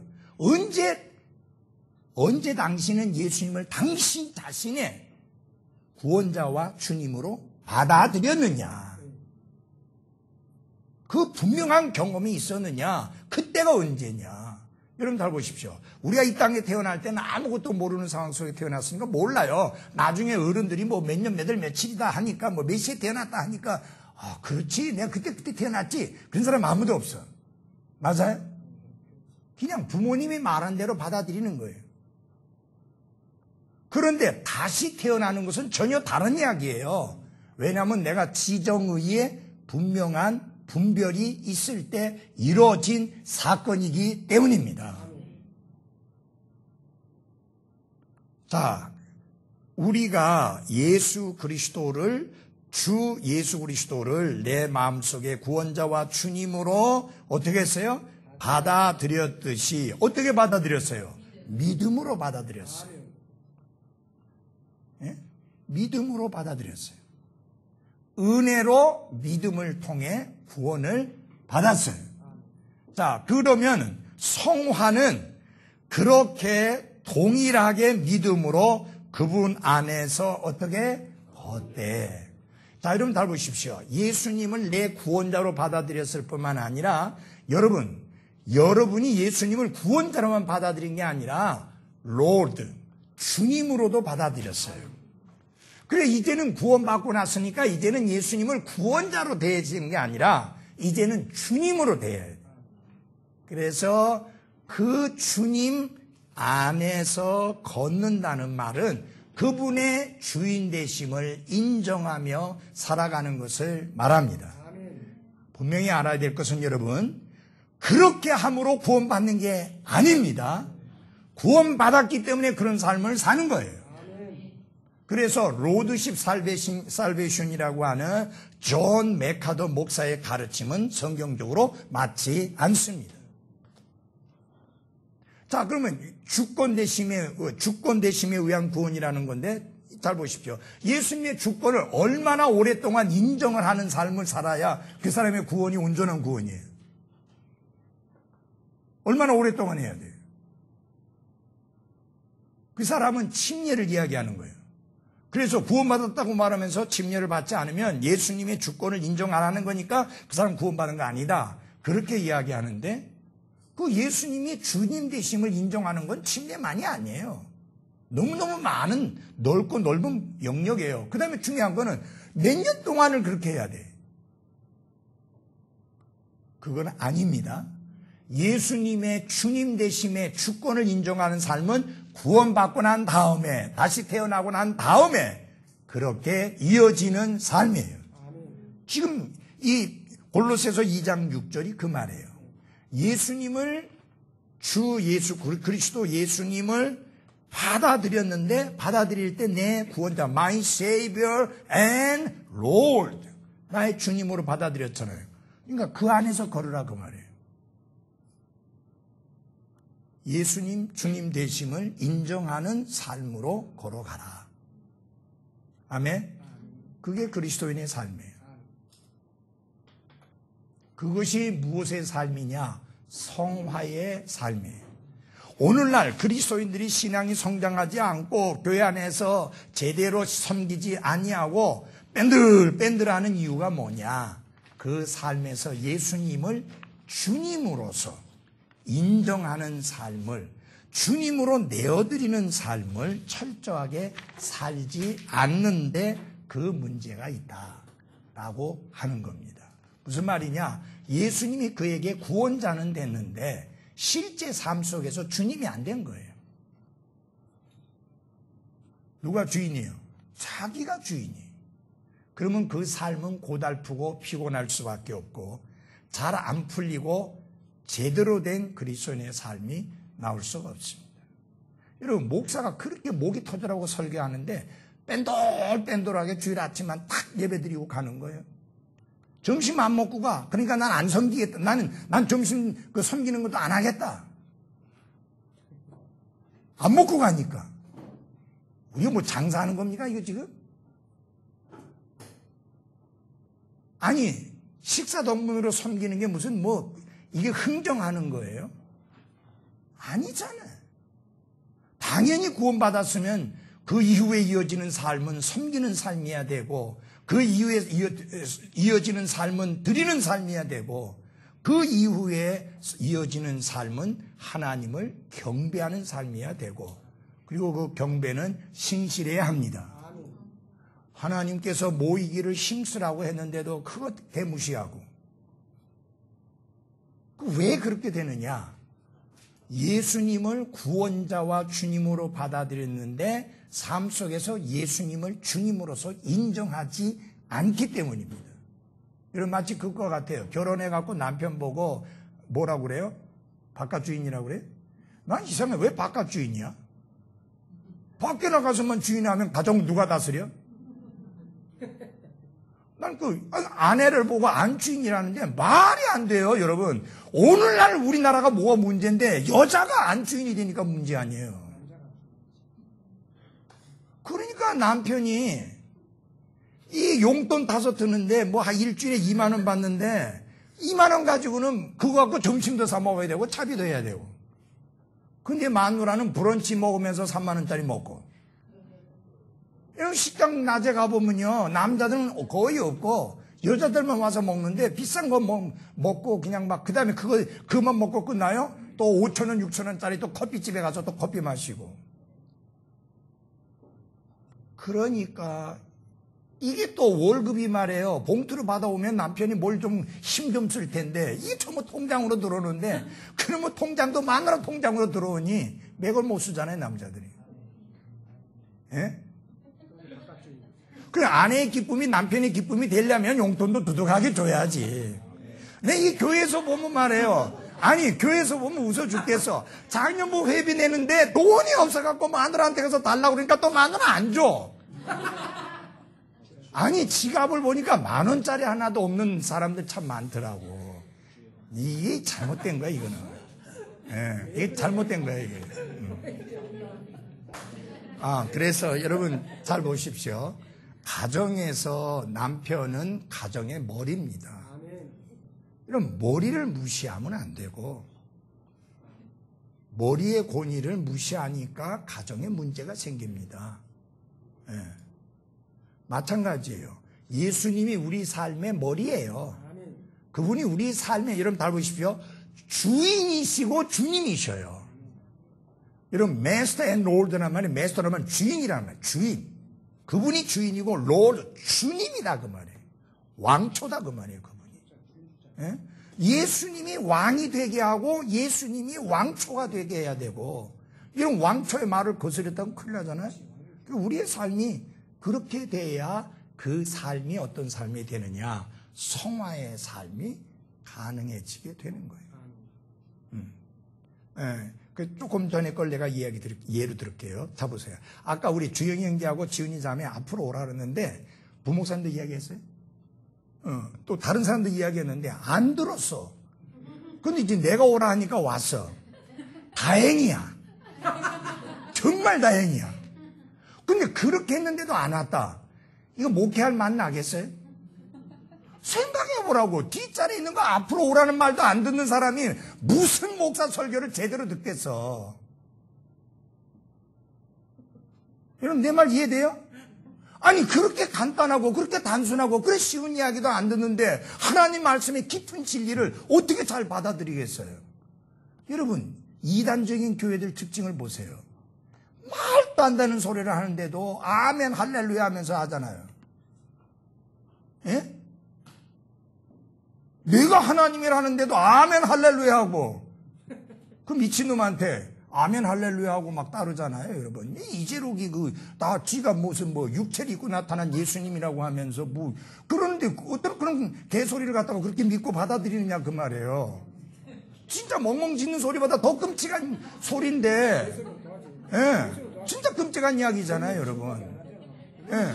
언제 당신은 예수님을 당신 자신의 구원자와 주님으로 받아들였느냐? 그 분명한 경험이 있었느냐? 그때가 언제냐? 여러분 잘 보십시오. 우리가 이 땅에 태어날 때는 아무것도 모르는 상황 속에 태어났으니까 몰라요. 나중에 어른들이 몇 년, 몇 월, 며칠이다 하니까 몇 시에 태어났다 하니까 그렇지. 내가 그때 태어났지. 그런 사람 아무도 없어. 맞아요? 그냥 부모님이 말한 대로 받아들이는 거예요. 그런데 다시 태어나는 것은 전혀 다른 이야기예요. 왜냐하면 내가 지정의에 분명한 분별이 있을 때 이루어진 사건이기 때문입니다. 자, 우리가 주 예수 그리스도를 내 마음속에 구원자와 주님으로 어떻게 했어요? 받아들였듯이. 어떻게 받아들였어요? 믿음으로 받아들였어요. 아멘. 예? 믿음으로 받아들였어요. 은혜로 믿음을 통해 구원을 받았어요. 자, 그러면 성화는 그렇게 동일하게 믿음으로 그분 안에서 어떻게 걷대. 자, 여러분 잘 보십시오. 예수님을 내 구원자로 받아들였을 뿐만 아니라 여러분이 예수님을 구원자로만 받아들인 게 아니라 Lord, 주님으로도 받아들였어요. 그래, 이제는 구원받고 났으니까 이제는 예수님을 구원자로 대해지는 게 아니라 이제는 주님으로 대해야 돼. 그래서 그 주님 안에서 걷는다는 말은 그분의 주인 되심을 인정하며 살아가는 것을 말합니다. 아멘. 분명히 알아야 될 것은 여러분, 그렇게 함으로 구원받는 게 아닙니다. 구원받았기 때문에 그런 삶을 사는 거예요. 그래서 로드십 살베이션이라고 하는 존 메카더 목사의 가르침은 성경적으로 맞지 않습니다. 자, 그러면 주권 대심에 의한 구원이라는 건데, 잘 보십시오. 예수님의 주권을 얼마나 오랫동안 인정을 하는 삶을 살아야 그 사람의 구원이 온전한 구원이에요. 얼마나 오랫동안 해야 돼요? 그 사람은 침례를 이야기하는 거예요. 그래서 구원받았다고 말하면서 침례를 받지 않으면 예수님의 주권을 인정 안 하는 거니까 그 사람 구원받은 거 아니다. 그렇게 이야기하는데, 그 예수님이 주님 되심을 인정하는 건 침례만이 아니에요. 너무너무 많은 넓고 넓은 영역이에요. 그 다음에 중요한 거는 몇 년 동안을 그렇게 해야 돼. 그건 아닙니다. 예수님의 주님 되심의 주권을 인정하는 삶은 구원받고 난 다음에, 다시 태어나고 난 다음에 그렇게 이어지는 삶이에요. 지금 이 골로새서 2장 6절이 그 말이에요. 예수님을 그리스도 예수님을 받아들일 때 내 구원자, my Savior and Lord, 나의 주님으로 받아들였잖아요. 그러니까 그 안에서 걸으라 그 말이에요. 예수님 주님 되심을 인정하는 삶으로 걸어가라. 아멘. 그게 그리스도인의 삶이에요. 그것이 무엇의 삶이냐? 성화의 삶이에요. 오늘날 그리스도인들이 신앙이 성장하지 않고 교회 안에서 제대로 섬기지 아니하고 뺀들뺀들하는 이유가 뭐냐? 그 삶에서 예수님을 주님으로서 인정하는 삶을, 주님으로 내어드리는 삶을 철저하게 살지 않는데 그 문제가 있다라고 하는 겁니다. 무슨 말이냐? 예수님이 그에게 구원자는 됐는데 실제 삶 속에서 주님이 안 된 거예요. 누가 주인이에요? 자기가 주인이에요. 그러면 그 삶은 고달프고 피곤할 수밖에 없고 잘 안 풀리고 제대로 된 그리스도인의 삶이 나올 수가 없습니다. 여러분, 목사가 그렇게 목이 터져라고 설교하는데 뺀돌뺀돌하게 주일 아침만 탁 예배드리고 가는 거예요. 점심 안 먹고 가. 그러니까 난 안 섬기겠다. 난 점심 그 섬기는 것도 안 하겠다. 안 먹고 가니까. 우리가 뭐 장사하는 겁니까, 이거 지금? 아니, 식사동문으로 섬기는 게 무슨 이게 흥정하는 거예요? 아니잖아요. 당연히 구원받았으면 그 이후에 이어지는 삶은 섬기는 삶이어야 되고, 그 이후에 이어지는 삶은 드리는 삶이어야 되고, 그 이후에 이어지는 삶은 하나님을 경배하는 삶이어야 되고, 그리고 그 경배는 신실해야 합니다. 하나님께서 모이기를 힘쓰라고 했는데도 그거 대무시하고. 왜 그렇게 되느냐? 예수님을 구원자와 주님으로 받아들였는데 삶 속에서 예수님을 주님으로서 인정하지 않기 때문입니다. 여러분, 마치 그거 같아요. 결혼해갖고 남편 보고 뭐라고 그래요? 바깥 주인이라고 그래요? 난 이상해. 왜 바깥 주인이야? 밖에 나가서만 주인하면 가정 누가 다스려? 난 그 아내를 보고 안주인이라는데 말이 안 돼요, 여러분. 오늘날 우리나라가 뭐가 문제인데 여자가 안주인이 되니까 문제 아니에요. 그러니까 남편이 이 용돈 5 드는데 뭐 한 일주일에 2만 원 받는데 2만 원 가지고는 그거 갖고 점심도 사 먹어야 되고 차비도 해야 되고. 근데 마누라는 브런치 먹으면서 3만 원짜리 먹고. 이런 식당 낮에 가보면요, 남자들은 거의 없고 여자들만 와서 먹는데 비싼 거 먹고 그냥 막 그다음에 그만 먹고 끝나요. 또 5천 원, 6천 원짜리 또 커피집에 가서 또 커피 마시고. 그러니까 이게 또 월급이 말이에요. 봉투로 받아오면 남편이 뭘 좀 힘 좀 쓸 텐데 이게 전부 통장으로 들어오는데 그러면 통장도 마누라 통장으로 들어오니 맥을 못 쓰잖아요, 남자들이. 예? 그 아내의 기쁨이 남편의 기쁨이 되려면 용돈도 두둑하게 줘야지. 근데 이 교회에서 보면 말이에요. 아니, 교회에서 보면 웃어 죽겠어. 작년부 회비 내는데 돈이 없어갖고 마누라한테 가서 달라고 그러니까 또 마누라 안 줘. 아니, 지갑을 보니까 10,000원짜리 하나도 없는 사람들 참 많더라고. 이게 잘못된 거야, 이거는. 예, 이게 잘못된 거야, 이게. 그래서 여러분 잘 보십시오. 가정에서 남편은 가정의 머리입니다. 이런 머리를 무시하면 안 되고, 머리의 권위를 무시하니까 가정에 문제가 생깁니다. 예. 마찬가지예요. 예수님이 우리 삶의 머리예요. 그분이 우리 삶에, 여러분 잘 보십시오. 주인이시고 주님이셔요. 여러분, 마스터 앤 롤드란 말이, 마스터라면 주인이란 말이에요. 주인. 그분이 주인이고 롤드, 주님이다 그 말이에요. 왕초다 그 말이에요, 그분이. 예? 예수님이 왕이 되게 하고 예수님이 왕초가 되게 해야 되고, 이런 왕초의 말을 거스렸다면 큰일 나잖아요. 우리의 삶이 그렇게 돼야 그 삶이 어떤 삶이 되느냐, 성화의 삶이 가능해지게 되는 거예요. 조금 전에 걸 내가 예로 들을게요. 자, 보세요. 아까 우리 주영이 형제하고 지은이 자매 앞으로 오라 그랬는데, 부목사님도 이야기했어요? 또 다른 사람도 이야기했는데, 안 들었어. 근데 이제 내가 오라 하니까 왔어. 다행이야. 정말 다행이야. 근데 그렇게 했는데도 안 왔다. 이거 목회할 맛 나겠어요? 생각해보라고. 뒷자리에 있는 거 앞으로 오라는 말도 안 듣는 사람이 무슨 목사 설교를 제대로 듣겠어. 여러분, 내 말 이해돼요? 아니, 그렇게 간단하고 그렇게 단순하고 그래 쉬운 이야기도 안 듣는데 하나님 말씀의 깊은 진리를 어떻게 잘 받아들이겠어요? 여러분, 이단적인 교회들 특징을 보세요. 말도 안 되는 소리를 하는데도 아멘 할렐루야 하면서 하잖아요. 예? 내가 하나님이라는데도 아멘 할렐루야 하고, 그 미친놈한테 아멘 할렐루야 하고 막 따르잖아요, 여러분. 이재록이 지가 무슨 육체를 입고 나타난 예수님이라고 하면서 그러는데 어떤 그런 개소리를 갖다가 그렇게 믿고 받아들이느냐 그 말이에요. 진짜 멍멍 짖는 소리보다 더 끔찍한 소리인데, 예, 진짜 끔찍한 이야기잖아요, 여러분. 예.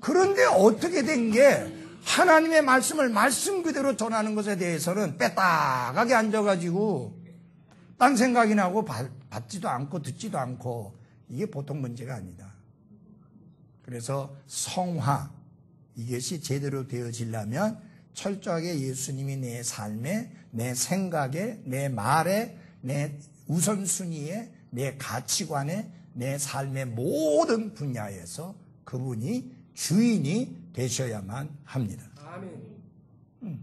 그런데 어떻게 된 게, 하나님의 말씀을 말씀 그대로 전하는 것에 대해서는 빼딱하게 앉아가지고 딴 생각이 나고 받지도 않고 듣지도 않고, 이게 보통 문제가 아니다. 그래서 성화, 이것이 제대로 되어지려면 철저하게 예수님이 내 삶에, 내 생각에, 내 말에, 내 우선순위에, 내 가치관에, 내 삶의 모든 분야에서 그분이 주인이 되셔야만 합니다. 아멘.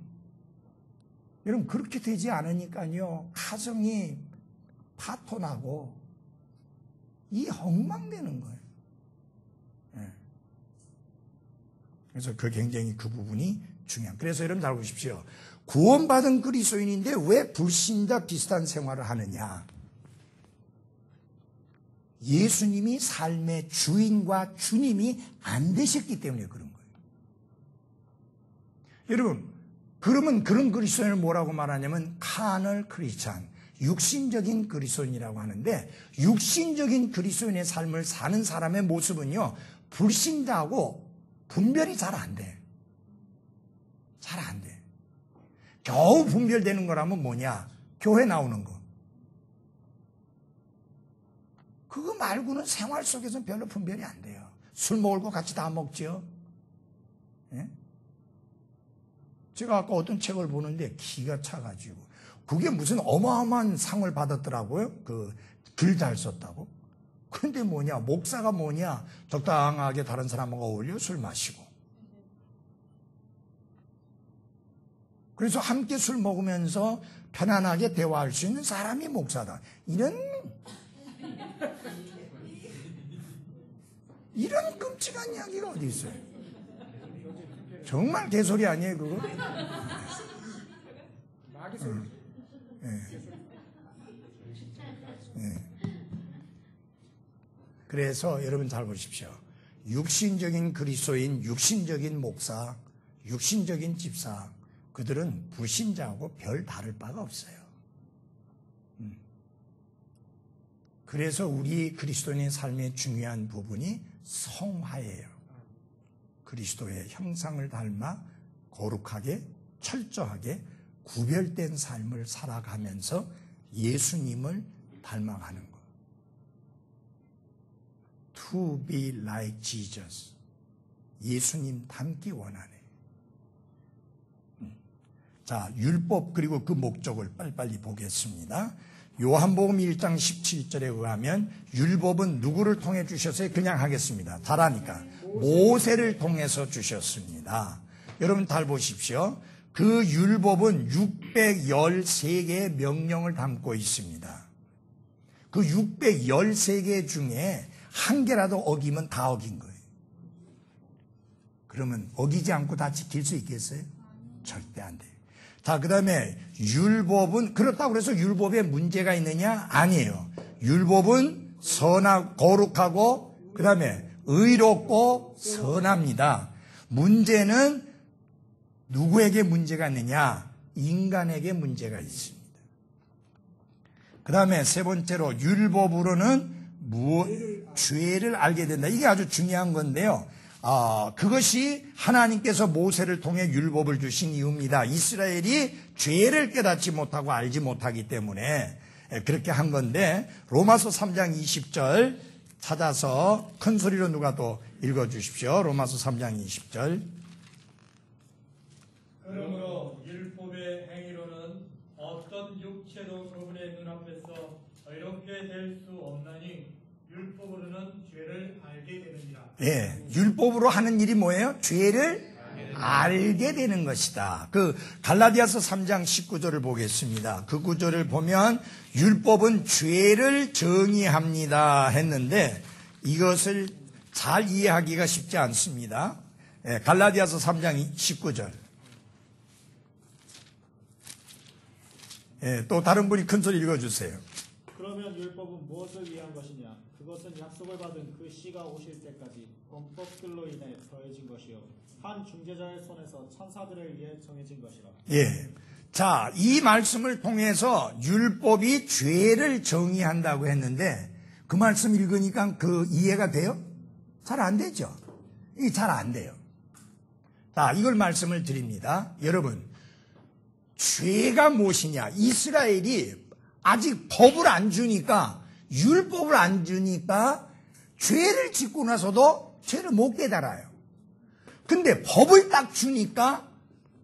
여러분, 그렇게 되지 않으니까요, 가정이 파토나고 이 엉망되는 거예요. 네. 그래서 굉장히 그 부분이 중요한. 그래서 여러분 잘 보십시오. 구원받은 그리스도인인데 왜 불신자 비슷한 생활을 하느냐? 예수님이 삶의 주인과 주님이 안 되셨기 때문에 그런 거예요. 여러분, 그러면 그런 그리스도인을 뭐라고 말하냐면 카널 크리스찬, 육신적인 그리스도인이라고 하는데, 육신적인 그리스도인의 삶을 사는 사람의 모습은요, 불신자하고 분별이 잘 안 돼. 잘 안 돼. 겨우 분별되는 거라면 뭐냐? 교회 나오는 거. 그거 말고는 생활 속에서는 별로 분별이 안 돼요. 술 먹을 거 같이 다 먹죠. 예? 제가 아까 어떤 책을 보는데 기가 차가지고 그게 무슨 어마어마한 상을 받았더라고요. 글 잘 썼다고. 근데 뭐냐, 목사가 뭐냐, 적당하게 다른 사람하고 어울려 술 마시고. 그래서 함께 술 먹으면서 편안하게 대화할 수 있는 사람이 목사다. 이런 끔찍한 이야기가 어디 있어요? 정말 개소리 아니에요, 그거? 마귀 소리. 그래서 여러분 잘 보십시오. 육신적인 그리스도인, 육신적인 목사, 육신적인 집사, 그들은 불신자하고 별 다를 바가 없어요. 그래서 우리 그리스도인의 삶의 중요한 부분이 성화예요. 그리스도의 형상을 닮아 거룩하게, 철저하게 구별된 삶을 살아가면서 예수님을 닮아가는 것. To be like Jesus. 예수님 닮기 원하네. 자, 율법 그리고 그 목적을 빨리빨리 보겠습니다. 요한복음 1장 17절에 의하면 율법은 누구를 통해 주셨어요? 그냥 하겠습니다. 잘하니까. 모세를 통해서 주셨습니다. 여러분 잘 보십시오. 그 율법은 613개의 명령을 담고 있습니다. 그 613개 중에 한 개라도 어기면 다 어긴 거예요. 그러면 어기지 않고 다 지킬 수 있겠어요? 절대 안 돼요. 자, 그 다음에 율법은, 그렇다고 해서 율법에 문제가 있느냐? 아니에요. 율법은 선하고 거룩하고 그 다음에 의롭고 선합니다. 문제는 누구에게 문제가 있느냐? 인간에게 문제가 있습니다. 그 다음에 세 번째로 율법으로는 죄를 알게 된다. 이게 아주 중요한 건데요. 그것이 하나님께서 모세를 통해 율법을 주신 이유입니다. 이스라엘이 죄를 깨닫지 못하고 알지 못하기 때문에 그렇게 한 건데, 로마서 3장 20절 찾아서 큰 소리로 누가 또 읽어주십시오. 로마서 3장 20절. 그러므로 율법의 행위로는 어떤 육체도 그분의 눈앞에서 의롭게 될 수 없나니 율법으로는 죄를 알게 되느니라. 예, 율법으로 하는 일이 뭐예요? 죄를 알게 되는 것이다. 그 갈라디아서 3장 19절을 보겠습니다. 그 구절을 보면 율법은 죄를 정의합니다 했는데 이것을 잘 이해하기가 쉽지 않습니다. 예, 갈라디아서 3장 19절. 예, 또 다른 분이 큰 소리 읽어주세요. 그러면 율법은 무엇을 위한 것이냐? 그것은 약속을 받은 그 씨가 오실 때까지 범법들로 인해 더해진 것이요, 한 중재자의 손에서 천사들을 위해 정해진 것이라. 예. 자, 이 말씀을 통해서 율법이 죄를 정의한다고 했는데 그 말씀 읽으니까 그 이해가 돼요? 잘 안 되죠. 이게 잘 안 돼요. 자, 이걸 말씀을 드립니다. 여러분, 죄가 무엇이냐? 이스라엘이 아직 법을 안 주니까, 율법을 안 주니까 죄를 짓고 나서도 죄를 못 깨달아요. 근데 법을 딱 주니까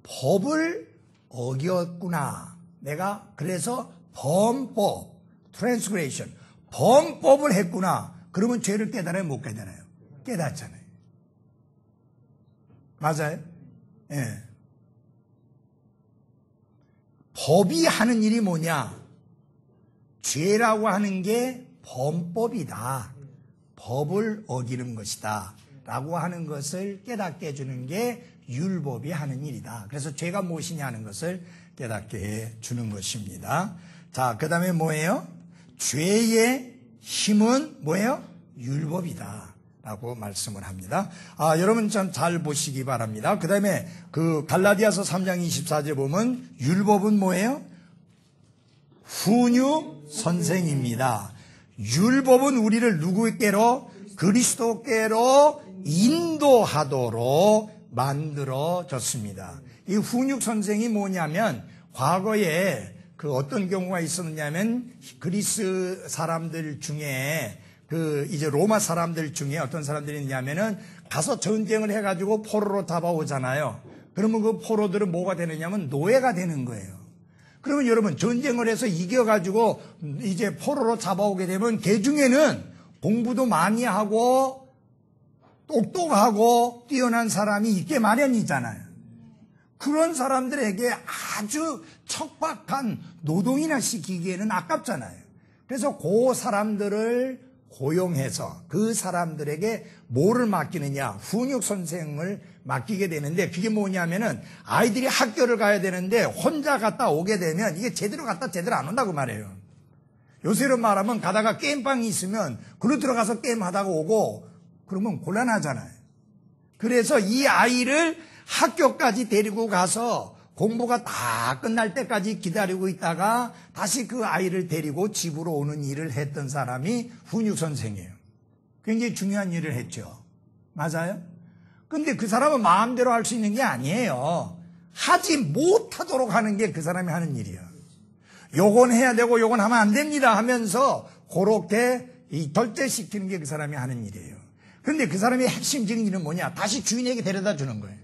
법을 어겼구나. 내가 그래서 범법, transgression, 범법을 했구나. 그러면 죄를 깨달아요? 못 깨달아요? 깨닫잖아요. 맞아요? 예. 법이 하는 일이 뭐냐? 죄라고 하는 게 범법이다. 법을 어기는 것이다. 라고 하는 것을 깨닫게 해주는 게 율법이 하는 일이다. 그래서 죄가 무엇이냐 하는 것을 깨닫게 해주는 것입니다. 자, 그 다음에 뭐예요? 죄의 힘은 뭐예요? 율법이다. 라고 말씀을 합니다. 여러분 좀 잘 보시기 바랍니다. 그 다음에 그 갈라디아서 3장 24절 보면 율법은 뭐예요? 훈육 선생입니다. 율법은 우리를 누구께로? 그리스도께로 인도하도록 만들어졌습니다. 이 훈육 선생이 뭐냐면 과거에 그 어떤 경우가 있었냐면 그리스 사람들 중에 이제 로마 사람들 중에 어떤 사람들이 있냐면은 가서 전쟁을 해가지고 포로로 잡아오잖아요. 그러면 그 포로들은 뭐가 되느냐면 노예가 되는 거예요. 그러면 여러분 전쟁을 해서 이겨가지고 이제 포로로 잡아오게 되면 그 중에는 공부도 많이 하고 똑똑하고 뛰어난 사람이 있게 마련이잖아요. 그런 사람들에게 아주 척박한 노동이나 시키기에는 아깝잖아요. 그래서 그 사람들을 고용해서 그 사람들에게 뭐를 맡기느냐, 훈육 선생을 맡기게 되는데 그게 뭐냐면은 아이들이 학교를 가야 되는데 혼자 갔다 오게 되면 이게 제대로 갔다 제대로 안 온다고 말해요. 요새로 말하면 가다가 게임방이 있으면 그로 들어가서 게임하다가 오고 그러면 곤란하잖아요. 그래서 이 아이를 학교까지 데리고 가서 공부가 다 끝날 때까지 기다리고 있다가 다시 그 아이를 데리고 집으로 오는 일을 했던 사람이 훈육 선생이에요. 굉장히 중요한 일을 했죠. 맞아요? 근데 그 사람은 마음대로 할 수 있는 게 아니에요. 하지 못하도록 하는 게 그 사람이 하는 일이에요. 요건 해야 되고 요건 하면 안 됩니다 하면서 그렇게 결제시키는 게 그 사람이 하는 일이에요. 그런데 그 사람의 핵심적인 일은 뭐냐? 다시 주인에게 데려다 주는 거예요.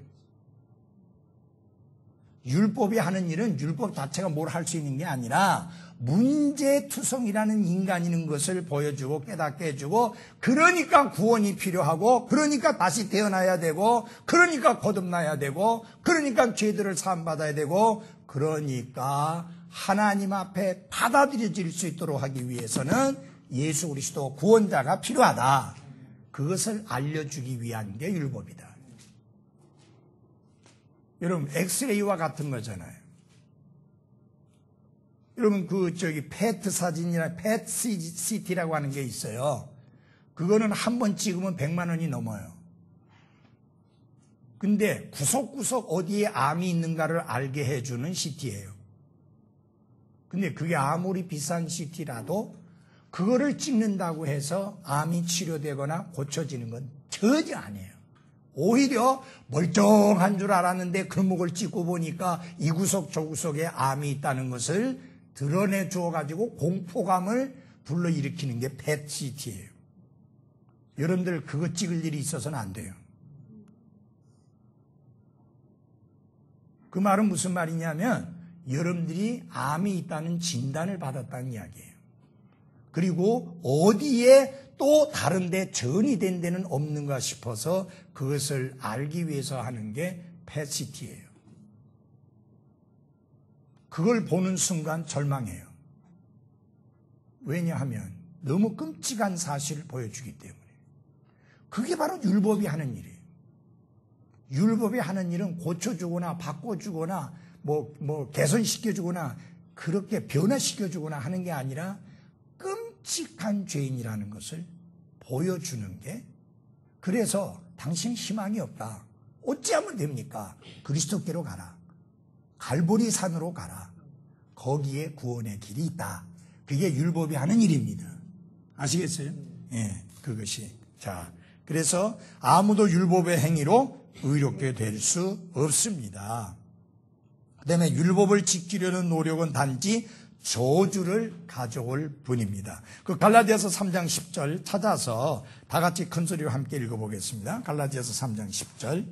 율법이 하는 일은 율법 자체가 뭘 할 수 있는 게 아니라 문제투성이라는 인간이는 것을 보여주고 깨닫게 해주고 그러니까 구원이 필요하고 그러니까 다시 태어나야 되고 그러니까 거듭나야 되고 그러니까 죄들을 사함받아야 되고 그러니까 하나님 앞에 받아들여질 수 있도록 하기 위해서는 예수 그리스도 구원자가 필요하다. 그것을 알려주기 위한 게 율법이다. 여러분 엑스레이와 같은 거잖아요. 여러분 페트 사진이나 페트 CT라고 하는 게 있어요. 그거는 한 번 찍으면 100만 원이 넘어요. 근데 구석구석 어디에 암이 있는가를 알게 해주는 CT예요. 근데 그게 아무리 비싼 CT라도 그거를 찍는다고 해서 암이 치료되거나 고쳐지는 건 전혀 아니에요. 오히려 멀쩡한 줄 알았는데 근목을 찍고 보니까 이 구석 저 구석에 암이 있다는 것을 드러내 주어가지고 공포감을 불러일으키는 게 PET-CT예요. 여러분들 그거 찍을 일이 있어서는 안 돼요. 그 말은 무슨 말이냐면 여러분들이 암이 있다는 진단을 받았다는 이야기예요. 그리고 어디에 또 다른 데 전이 된 데는 없는가 싶어서 그것을 알기 위해서 하는 게 PET-CT예요. 그걸 보는 순간 절망해요. 왜냐하면 너무 끔찍한 사실을 보여주기 때문에. 그게 바로 율법이 하는 일이에요. 율법이 하는 일은 고쳐주거나 바꿔주거나 개선시켜주거나 그렇게 변화시켜주거나 하는 게 아니라 끔찍한 죄인이라는 것을 보여주는 게 그래서 당신 희망이 없다. 어찌하면 됩니까? 그리스도께로 가라. 갈보리 산으로 가라. 거기에 구원의 길이 있다. 그게 율법이 하는 일입니다. 아시겠어요? 예, 그것이. 자, 그래서 아무도 율법의 행위로 의롭게 될 수 없습니다. 그 다음에 율법을 지키려는 노력은 단지 저주를 가져올 뿐입니다. 그 갈라디아서 3장 10절 찾아서 다 같이 큰 소리로 함께 읽어보겠습니다. 갈라디아서 3장 10절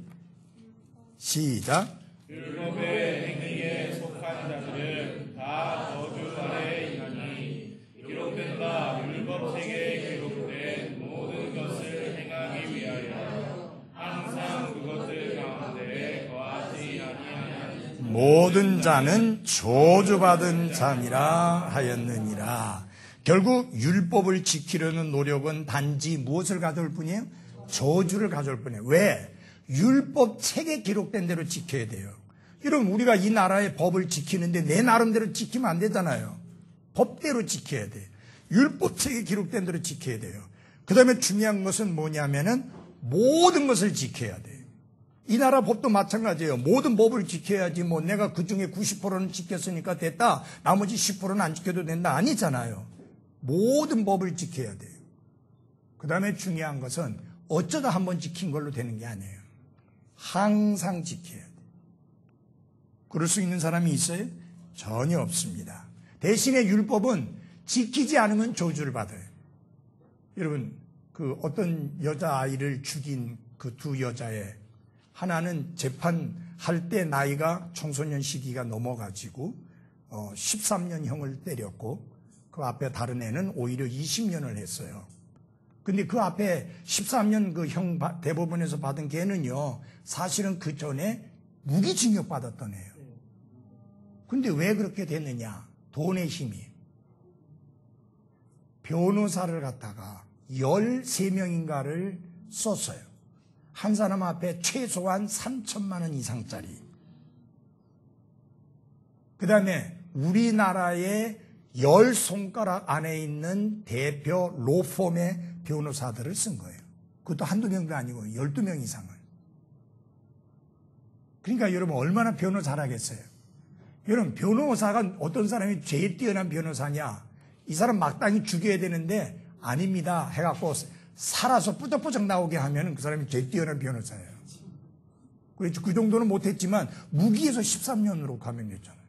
시작. 율법의 행위에 속한 자들은 다 저주 아래 있나니 기록된 바 율법책에 기록된 모든 것을 행하기 위하여 항상 그것들 가운데 거하지 아니하는 모든 자는 저주받은 자니라 하였느니라. 결국 율법을 지키려는 노력은 단지 무엇을 가져올 뿐이에요? 저주를 가져올 뿐이에요. 왜? 율법 책에 기록된 대로 지켜야 돼요. 여러분 우리가 이 나라의 법을 지키는데 내 나름대로 지키면 안 되잖아요. 법대로 지켜야 돼. 율법 책에 기록된 대로 지켜야 돼요. 그 다음에 중요한 것은 뭐냐면은 모든 것을 지켜야 돼요. 이 나라 법도 마찬가지예요. 모든 법을 지켜야지 내가 그중에 90%는 지켰으니까 됐다. 나머지 10%는 안 지켜도 된다. 아니잖아요. 모든 법을 지켜야 돼요. 그 다음에 중요한 것은 어쩌다 한번 지킨 걸로 되는 게 아니에요. 항상 지켜야 돼. 그럴 수 있는 사람이 있어요? 전혀 없습니다. 대신에 율법은 지키지 않으면 저주를 받아요. 여러분, 그 어떤 여자아이를 죽인 그 두 여자의 하나는 재판할 때 나이가 청소년 시기가 넘어가지고 13년형을 때렸고, 그 앞에 다른 애는 오히려 20년을 했어요. 근데 그 앞에 13년 그 형 대법원에서 받은 걔는요, 사실은 그 전에 무기징역 받았던 애예요. 근데 왜 그렇게 됐느냐? 돈의 힘이. 변호사를 갖다가 13명인가를 썼어요. 한 사람 앞에 최소한 3천만 원 이상짜리. 그 다음에 우리나라의 10손가락 안에 있는 대표 로펌의 변호사들을 쓴 거예요. 그것도 한두 명도 아니고 12명 이상을. 그러니까 여러분 얼마나 변호 잘하겠어요. 여러분 변호사가 어떤 사람이 제일 뛰어난 변호사냐? 이 사람 마땅히 죽여야 되는데 아닙니다 해갖고 살아서 뿌덕뿌덕 나오게 하면 그 사람이 제일 뛰어난 변호사예요. 그렇죠. 그 정도는 못했지만 무기에서 13년으로 감형됐잖아요.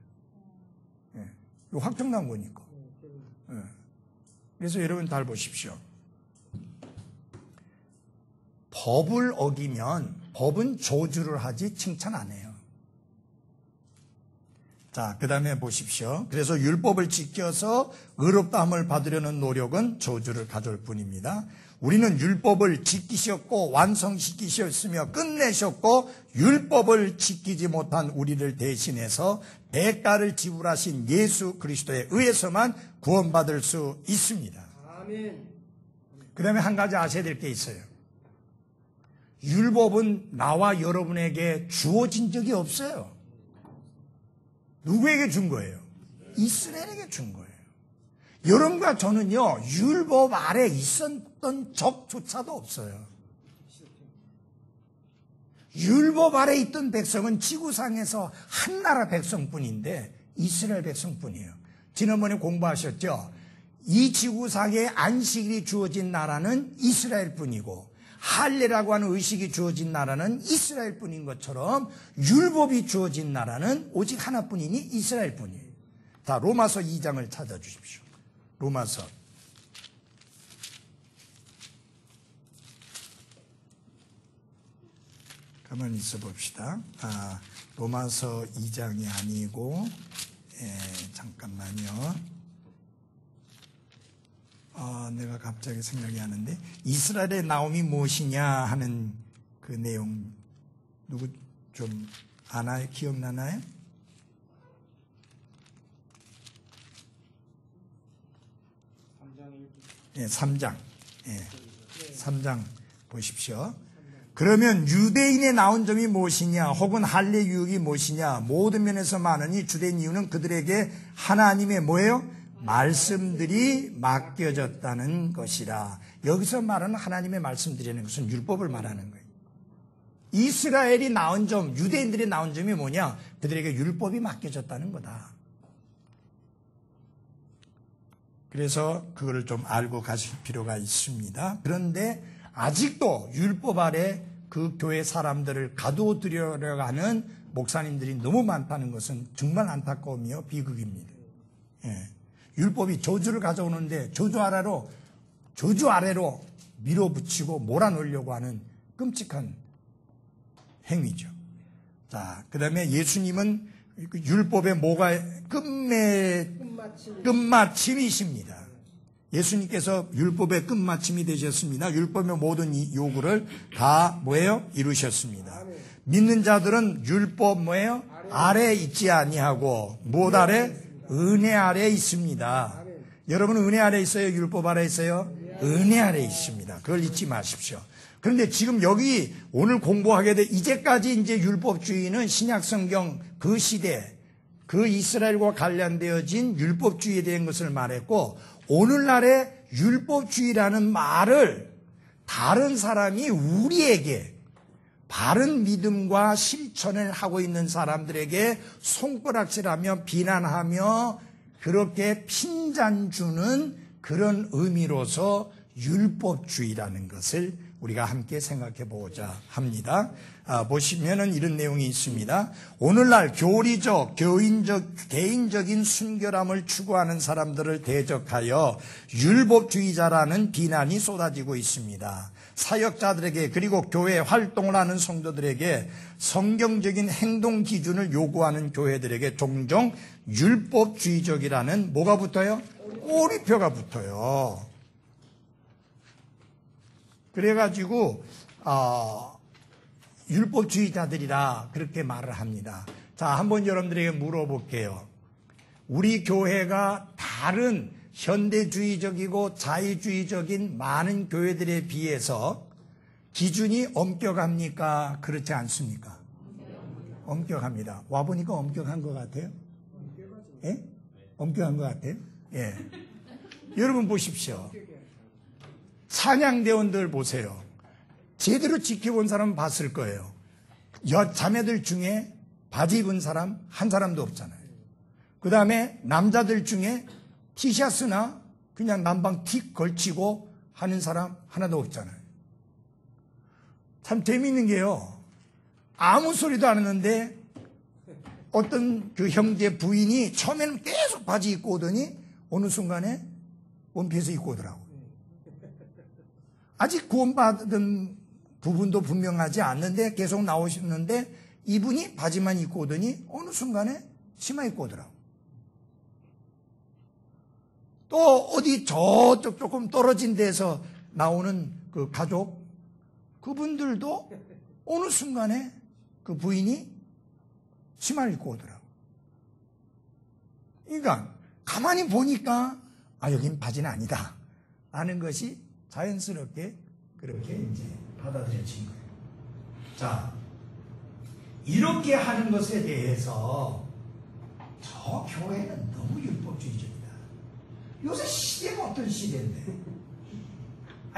예. 이거 확정 난 거니까. 예. 그래서 여러분 잘 보십시오. 법을 어기면 법은 저주를 하지 칭찬 안 해요. 자, 그 다음에 보십시오. 그래서 율법을 지켜서 의롭다함을 받으려는 노력은 저주를 가져올 뿐입니다. 우리는 율법을 지키셨고 완성시키셨으며 끝내셨고 율법을 지키지 못한 우리를 대신해서 대가를 지불하신 예수 그리스도에 의해서만 구원받을 수 있습니다. 아멘. 그 다음에 한 가지 아셔야 될 게 있어요. 율법은 나와 여러분에게 주어진 적이 없어요. 누구에게 준 거예요? 이스라엘에게 준 거예요. 여러분과 저는요, 율법 아래 있었던 적조차도 없어요. 율법 아래 있던 백성은 지구상에서 한 나라 백성뿐인데 이스라엘 백성뿐이에요. 지난번에 공부하셨죠? 이 지구상에 안식일이 주어진 나라는 이스라엘뿐이고 할례라고 하는 의식이 주어진 나라는 이스라엘뿐인 것처럼 율법이 주어진 나라는 오직 하나뿐이니 이스라엘뿐이에요. 자, 로마서 2장을 찾아주십시오. 로마서 가만히 있어 봅시다. 로마서 2장이 아니고 잠깐만요. 내가 갑자기 생각이 나는데 이스라엘의 나옴이 무엇이냐 하는 그 내용 누구 좀 아나요? 기억나나요? 예, 3장. 예, 3장 보십시오. 그러면 유대인의 나온 점이 무엇이냐 혹은 할례 유익이 무엇이냐 모든 면에서 많으니 주된 이유는 그들에게 하나님의 뭐예요? 말씀들이 맡겨졌다는 것이라. 여기서 말하는 하나님의 말씀들이라는 것은 율법을 말하는 거예요. 이스라엘이 나온 점, 유대인들이 나온 점이 뭐냐? 그들에게 율법이 맡겨졌다는 거다. 그래서 그거를 좀 알고 가실 필요가 있습니다. 그런데 아직도 율법 아래 그 교회 사람들을 가둬들여가는 목사님들이 너무 많다는 것은 정말 안타까우며 비극입니다. 예. 율법이 저주를 가져오는데 저주 아래로 밀어붙이고 몰아넣으려고 하는 끔찍한 행위죠. 자, 그 다음에 예수님은 율법의 뭐가 끝마침이십니다. 예수님께서 율법의 끝마침이 되셨습니다. 율법의 모든 요구를 다 뭐예요? 이루셨습니다. 믿는 자들은 율법 뭐예요? 아래 있지 아니하고 무엇 아래? 은혜 아래 있습니다. 여러분은 은혜 아래 있어요? 율법 아래 있어요? 은혜 아래 있습니다. 그걸 잊지 마십시오. 그런데 지금 여기 오늘 공부하게 돼 이제까지 이제 율법주의는 신약성경 그 시대 그 이스라엘과 관련되어진 율법주의에 대한 것을 말했고 오늘날의 율법주의라는 말을 다른 사람이 우리에게 바른 믿음과 실천을 하고 있는 사람들에게 손가락질하며 비난하며 그렇게 핀잔 주는 그런 의미로서 율법주의라는 것을 우리가 함께 생각해 보고자 합니다. 보시면은 이런 내용이 있습니다. 오늘날 교리적, 개인적인 순결함을 추구하는 사람들을 대적하여 율법주의자라는 비난이 쏟아지고 있습니다. 사역자들에게 그리고 교회 활동을 하는 성도들에게 성경적인 행동 기준을 요구하는 교회들에게 종종 율법주의적이라는 뭐가 붙어요? 꼬리표가 붙어요. 그래가지고 율법주의자들이라 그렇게 말을 합니다. 자, 한번 여러분들에게 물어볼게요. 우리 교회가 다른 현대주의적이고 자유주의적인 많은 교회들에 비해서 기준이 엄격합니까? 그렇지 않습니까? 엄격합니다. 와보니까 엄격한 것 같아요? 예? 엄격한 것 같아요? 예. 여러분 보십시오. 찬양대원들 보세요. 제대로 지켜본 사람은 봤을 거예요. 자매들 중에 바지 입은 사람 한 사람도 없잖아요. 그 다음에 남자들 중에 티셔츠나 그냥 남방 틱 걸치고 하는 사람 하나도 없잖아요. 참 재미있는 게요. 아무 소리도 안 했는데 어떤 그 형제 부인이 처음에는 계속 바지 입고 오더니 어느 순간에 원피스 입고 오더라고. 아직 구원받은 부분도 분명하지 않는데 계속 나오셨는데 이분이 바지만 입고 오더니 어느 순간에 치마 입고 오더라고. 또 어디 저쪽 조금 떨어진 데서 나오는 그 가족 그분들도 어느 순간에 그 부인이 치마를 입고 오더라고. 그러니까 가만히 보니까 여긴 바지는 아니다 라는 것이 자연스럽게 그렇게 이제 받아들여진 거예요. 자, 이렇게 하는 것에 대해서 저 교회는 너무 율법주의적이다. 요새 시대가 어떤 시대인데?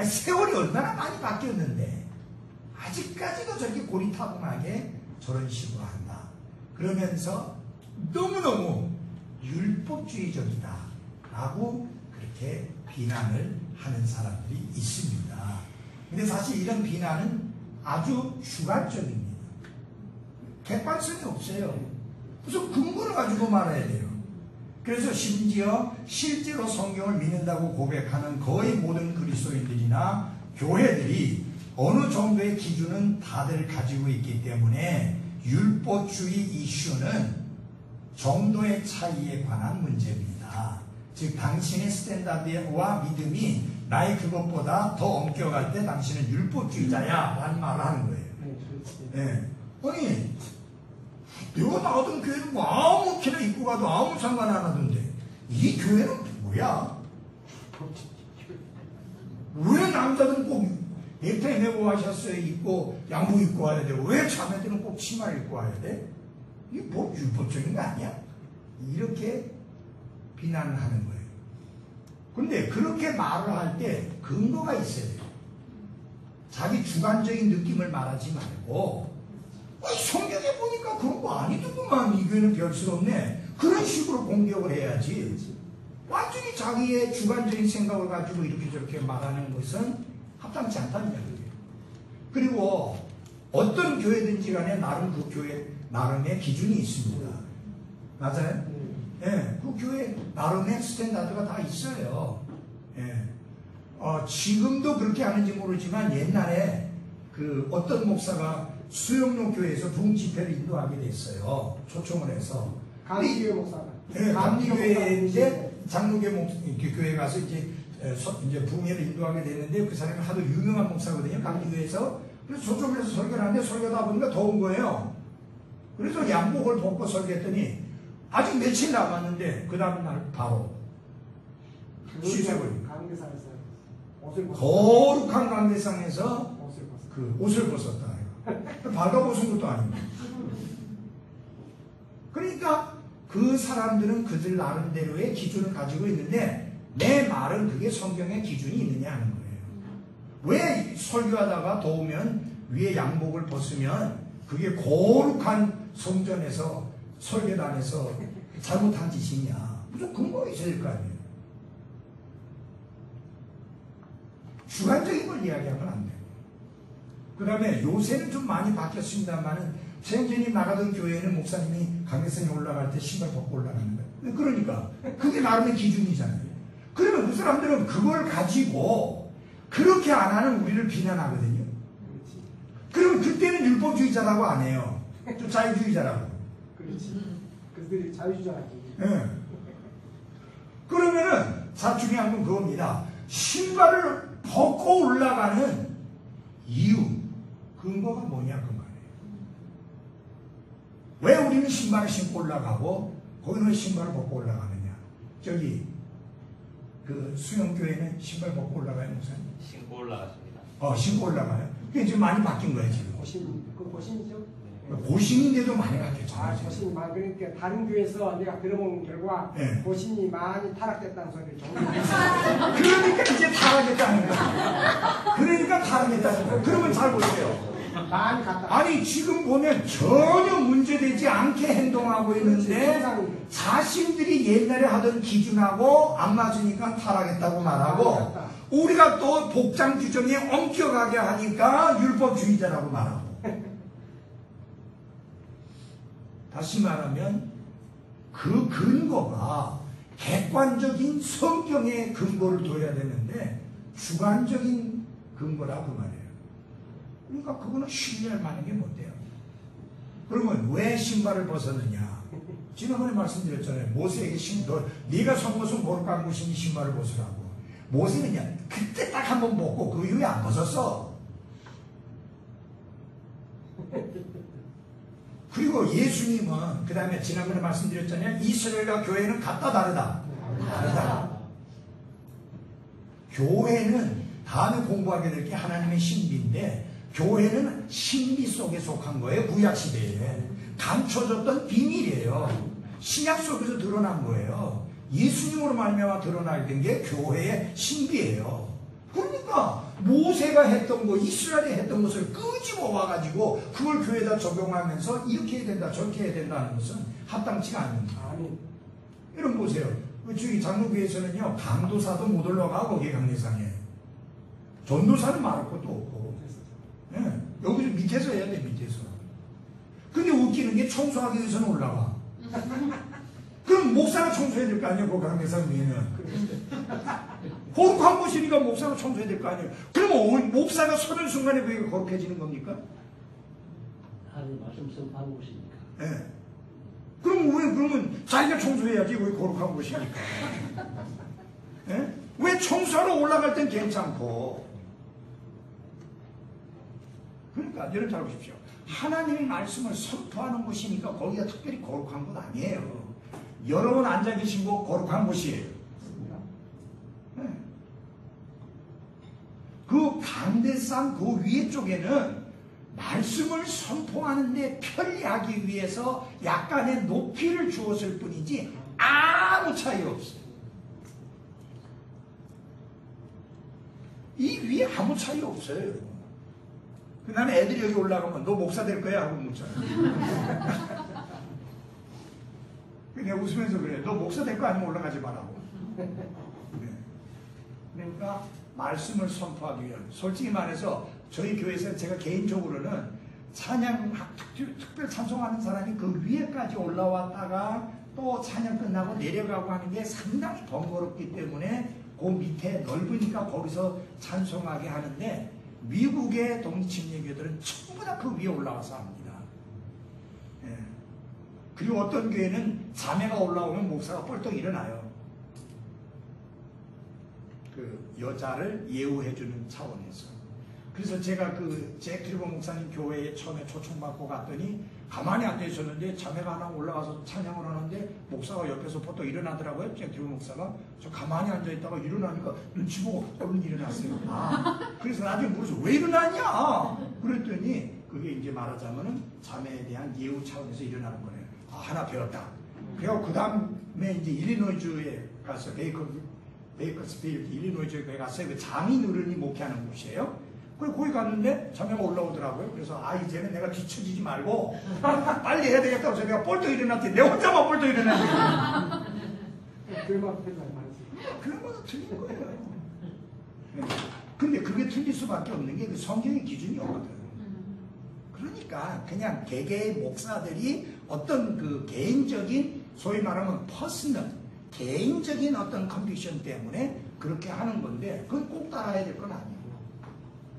세월이 얼마나 많이 바뀌었는데 아직까지도 저렇게 고리타분하게 저런 식으로 한다. 그러면서 너무너무 율법주의적이다 라고 그렇게 비난을 하는 사람들이 있습니다. 근데 사실 이런 비난은 아주 주관적입니다. 객관성이 없어요. 무슨 근거를 가지고 말해야 돼요. 그래서 심지어 실제로 성경을 믿는다고 고백하는 거의 모든 그리스도인들이나 교회들이 어느 정도의 기준은 다들 가지고 있기 때문에 율법주의 이슈는 정도의 차이에 관한 문제입니다. 즉 당신의 스탠다드와 믿음이 나의 그것보다 더 엄격할 때 당신은 율법주의자야 라는 말을 하는 거예요. 네. 아니 내가 나오던 교회는 뭐 아무렇게나 입고 가도 아무 상관 안 하던데 이 교회는 뭐야? 왜 남자들은 꼭 넥타이 메고 와셨어요 입고 양복 입고 와야 돼? 왜 자매들은 꼭 치마를 입고 와야 돼? 이게 뭐 율법적인 거 아니야? 이렇게 비난을 하는 거예요. 근데 그렇게 말을 할 때 근거가 있어야 돼요. 자기 주관적인 느낌을 말하지 말고 성경에 보니까 그런 거 아니더구만 이 교회는 별수 없네 그런 식으로 공격을 해야지 완전히 자기의 주관적인 생각을 가지고 이렇게 저렇게 말하는 것은 합당치 않다는 이야기예요. 그리고 어떤 교회든지 간에 나름 그 교회 나름의 기준이 있습니다. 맞아요? 예, 그 교회 나름의 스탠다드가 다 있어요. 예. 지금도 그렇게 하는지 모르지만 옛날에 그 어떤 목사가 수영로 교회에서 부흥 집회를 인도하게 됐어요. 초청을 해서. 감리교회 목사가. 네, 감리교회인데 장로교 교회 가서 이제 부흥회를 인도하게 됐는데 그 사람이 하도 유명한 목사거든요. 감리교회에서. 그래서 초청을 해서 설교를 하는데 설교하다 보니까 더운 거예요. 그래서 양복을 벗고 설교했더니 아직 며칠 남았는데 그 다음날 바로 시집을 강대상에서 옷을 벗었다. 거룩한 강대상에서 옷을 벗었다. 그 옷을 벗었다. 발가벗은 것도 아닙니다. 그러니까 그 사람들은 그들 나름대로의 기준을 가지고 있는데 내 말은 그게 성경의 기준이 있느냐 하는 거예요. 왜 설교하다가 더우면 위에 양복을 벗으면 그게 거룩한 성전에서 설교단에서 잘못한 짓이냐. 무슨 근거가 있어야 될 거 아니에요. 주관적인 걸 이야기하면 안 돼요. 그 다음에 요새는 좀 많이 바뀌었습니다만은 생전이 나가던 교회에는 목사님이 강대상에 올라갈 때 신발 벗고 올라가는 거예요. 그러니까 그게 나름의 기준이잖아요. 그러면 그 사람들은 그걸 가지고 그렇게 안 하는 우리를 비난하거든요. 그러면 그때는 율법주의자라고 안 해요. 좀 자유주의자라고. 그렇지. 그들이 자유주의자라고. 예. 그러면은 중요한 건 그겁니다. 신발을 벗고 올라가는 이유, 근거가 뭐냐 그 말이에요. 왜 우리는 신발을 신고 올라가고 거기는 신발을 벗고 올라가느냐. 저기 그 수영교회는 신발 벗고 올라가요, 목사님? 신고 올라가십니다. 신고 올라가요. 그게 지금 많이 바뀐 거예요, 지금. 그 고신이죠? 고신인데도 많이 바뀌었잖아요. 고신이 많이, 그러니까 다른 교회에서 내가 들어본 결과 네. 고신이 많이 타락됐다는 소리를 정리했어요. 그러니까 이제 타락했다는 거예요. 그러니까 타락했다는 거예요. 그러면 잘 보세요. 많이 갔다. 아니 지금 보면 전혀 문제되지 않게 행동하고 있는데 자신들이 옛날에 하던 기준하고 안 맞으니까 타락했다고 말하고 우리가 또 복장 규정에 엄격하게 하니까 율법주의자라고 말하고 다시 말하면 그 근거가 객관적인 성경의 근거를 둬야 되는데 주관적인 근거라 그 말이에요. 그러니까 그거는 신뢰할 만한 게 못 돼요. 그러면 왜 신발을 벗었느냐? 지난번에 말씀드렸잖아요. 모세에게 네가 속옷은 거룩한 곳이니 신발을 벗으라고. 모세는요 그때 딱 한 번 벗고 그 이후에 안 벗었어. 그리고 예수님은 그 다음에 지난번에 말씀드렸잖아요. 이스라엘과 교회는 같다 다르다. 다르다. 교회는 다음에 공부하게 될 게 하나님의 신비인데 교회는 신비 속에 속한 거예요. 구약시대에 감춰졌던 비밀이에요. 신약 속에서 드러난 거예요. 예수님으로 말미암아 드러나게 된 게 교회의 신비예요. 그러니까 모세가 했던 거, 이스라엘이 했던 것을 끄집어 와가지고 그걸 교회에다 적용하면서 이렇게 해야 된다, 저렇게 해야 된다는 것은 합당치가 않습니다. 아니, 여러분 보세요. 저기 장로교회에서는요 강도사도 못 올라가 거기 강례상에. 전도사는 말할 것도 없고. 네, 여기서 밑에서 해야 돼, 밑에서. 근데 웃기는 게 청소하기 위해서는 올라가. 그럼 목사가 청소해야 될 거 아니에요, 그 강례상 위에는. 거룩한 곳이니까 목사가 청소해야 될 거 아니에요. 그러면 목사가 서는 순간에 그게 거룩해지는 겁니까? 하나님 말씀 선포하는 곳이니까. 네. 그러면 자기가 청소해야지, 왜 거룩한 곳이니까. 네? 왜 청소하러 올라갈 땐 괜찮고. 그러니까 여러분 잘 보십시오. 하나님의 말씀을 선포하는 곳이니까 거기가 특별히 거룩한 곳 아니에요. 여러분 앉아 계신 곳 거룩한 곳이에요. 네. 그 강대상 그 위에 쪽에는 말씀을 선포하는데 편리하기 위해서 약간의 높이를 주었을 뿐이지 아무 차이 없어요. 이 위에 아무 차이 없어요, 여러분. 그 다음에 애들이 여기 올라가면 너 목사 될 거야 하고 묻잖아. 내가 웃으면서 그래. 너 목사 될 거 아니면 올라가지 말라고. 네. 그러니까 말씀을 선포하기 위한. 솔직히 말해서 저희 교회에서 제가 개인적으로는 찬양 특별 찬송하는 사람이 그 위에까지 올라왔다가 또 찬양 끝나고 내려가고 하는 게 상당히 번거롭기 때문에 그 밑에 넓으니까 거기서 찬송하게 하는데 미국의 독립침례교들은 전부 다 그 위에 올라와서 합니다. 예. 그리고 어떤 교회는 자매가 올라오면 목사가 뻘떡 일어나요. 그 여자를 예우해주는 차원에서. 그래서 제가 그 잭트리버 목사님 교회에 처음에 초청받고 갔더니 가만히 앉아있었는데 자매가 하나 올라가서 찬양을 하는데 목사가 옆에서 펄떡 일어나더라고요. 잭트리버 목사가. 저 가만히 앉아있다가 일어나니까 눈치 보고 얼른 일어났어요. 그래서 나중에 물어서 왜 일어났냐? 그랬더니 그게 이제 말하자면은 자매에 대한 예우 차원에서 일어나는 거네요. 하나 배웠다. 그리고 그 다음에 이제 일리노이주에 가서 베이커스필드 일리노이주에 가서 그 장인 어른이 목회하는 곳이에요. 거기 갔는데 자매가 올라오더라고요. 그래서 이제는 내가 뒤처지지 말고 빨리 해야 되겠다고 해서 내가 뻘떡 일어났더니 내 혼자만 뻘떡 일어났어요. 그런 것도 틀린 거예요. 근데 그게 틀릴 수밖에 없는 게 그 성경의 기준이 없거든. 그러니까 그냥 개개의 목사들이 어떤 그 개인적인 소위 말하면 퍼스널 개인적인 어떤 컨디션 때문에 그렇게 하는 건데 그건 꼭 따라야 될 건 아니에요.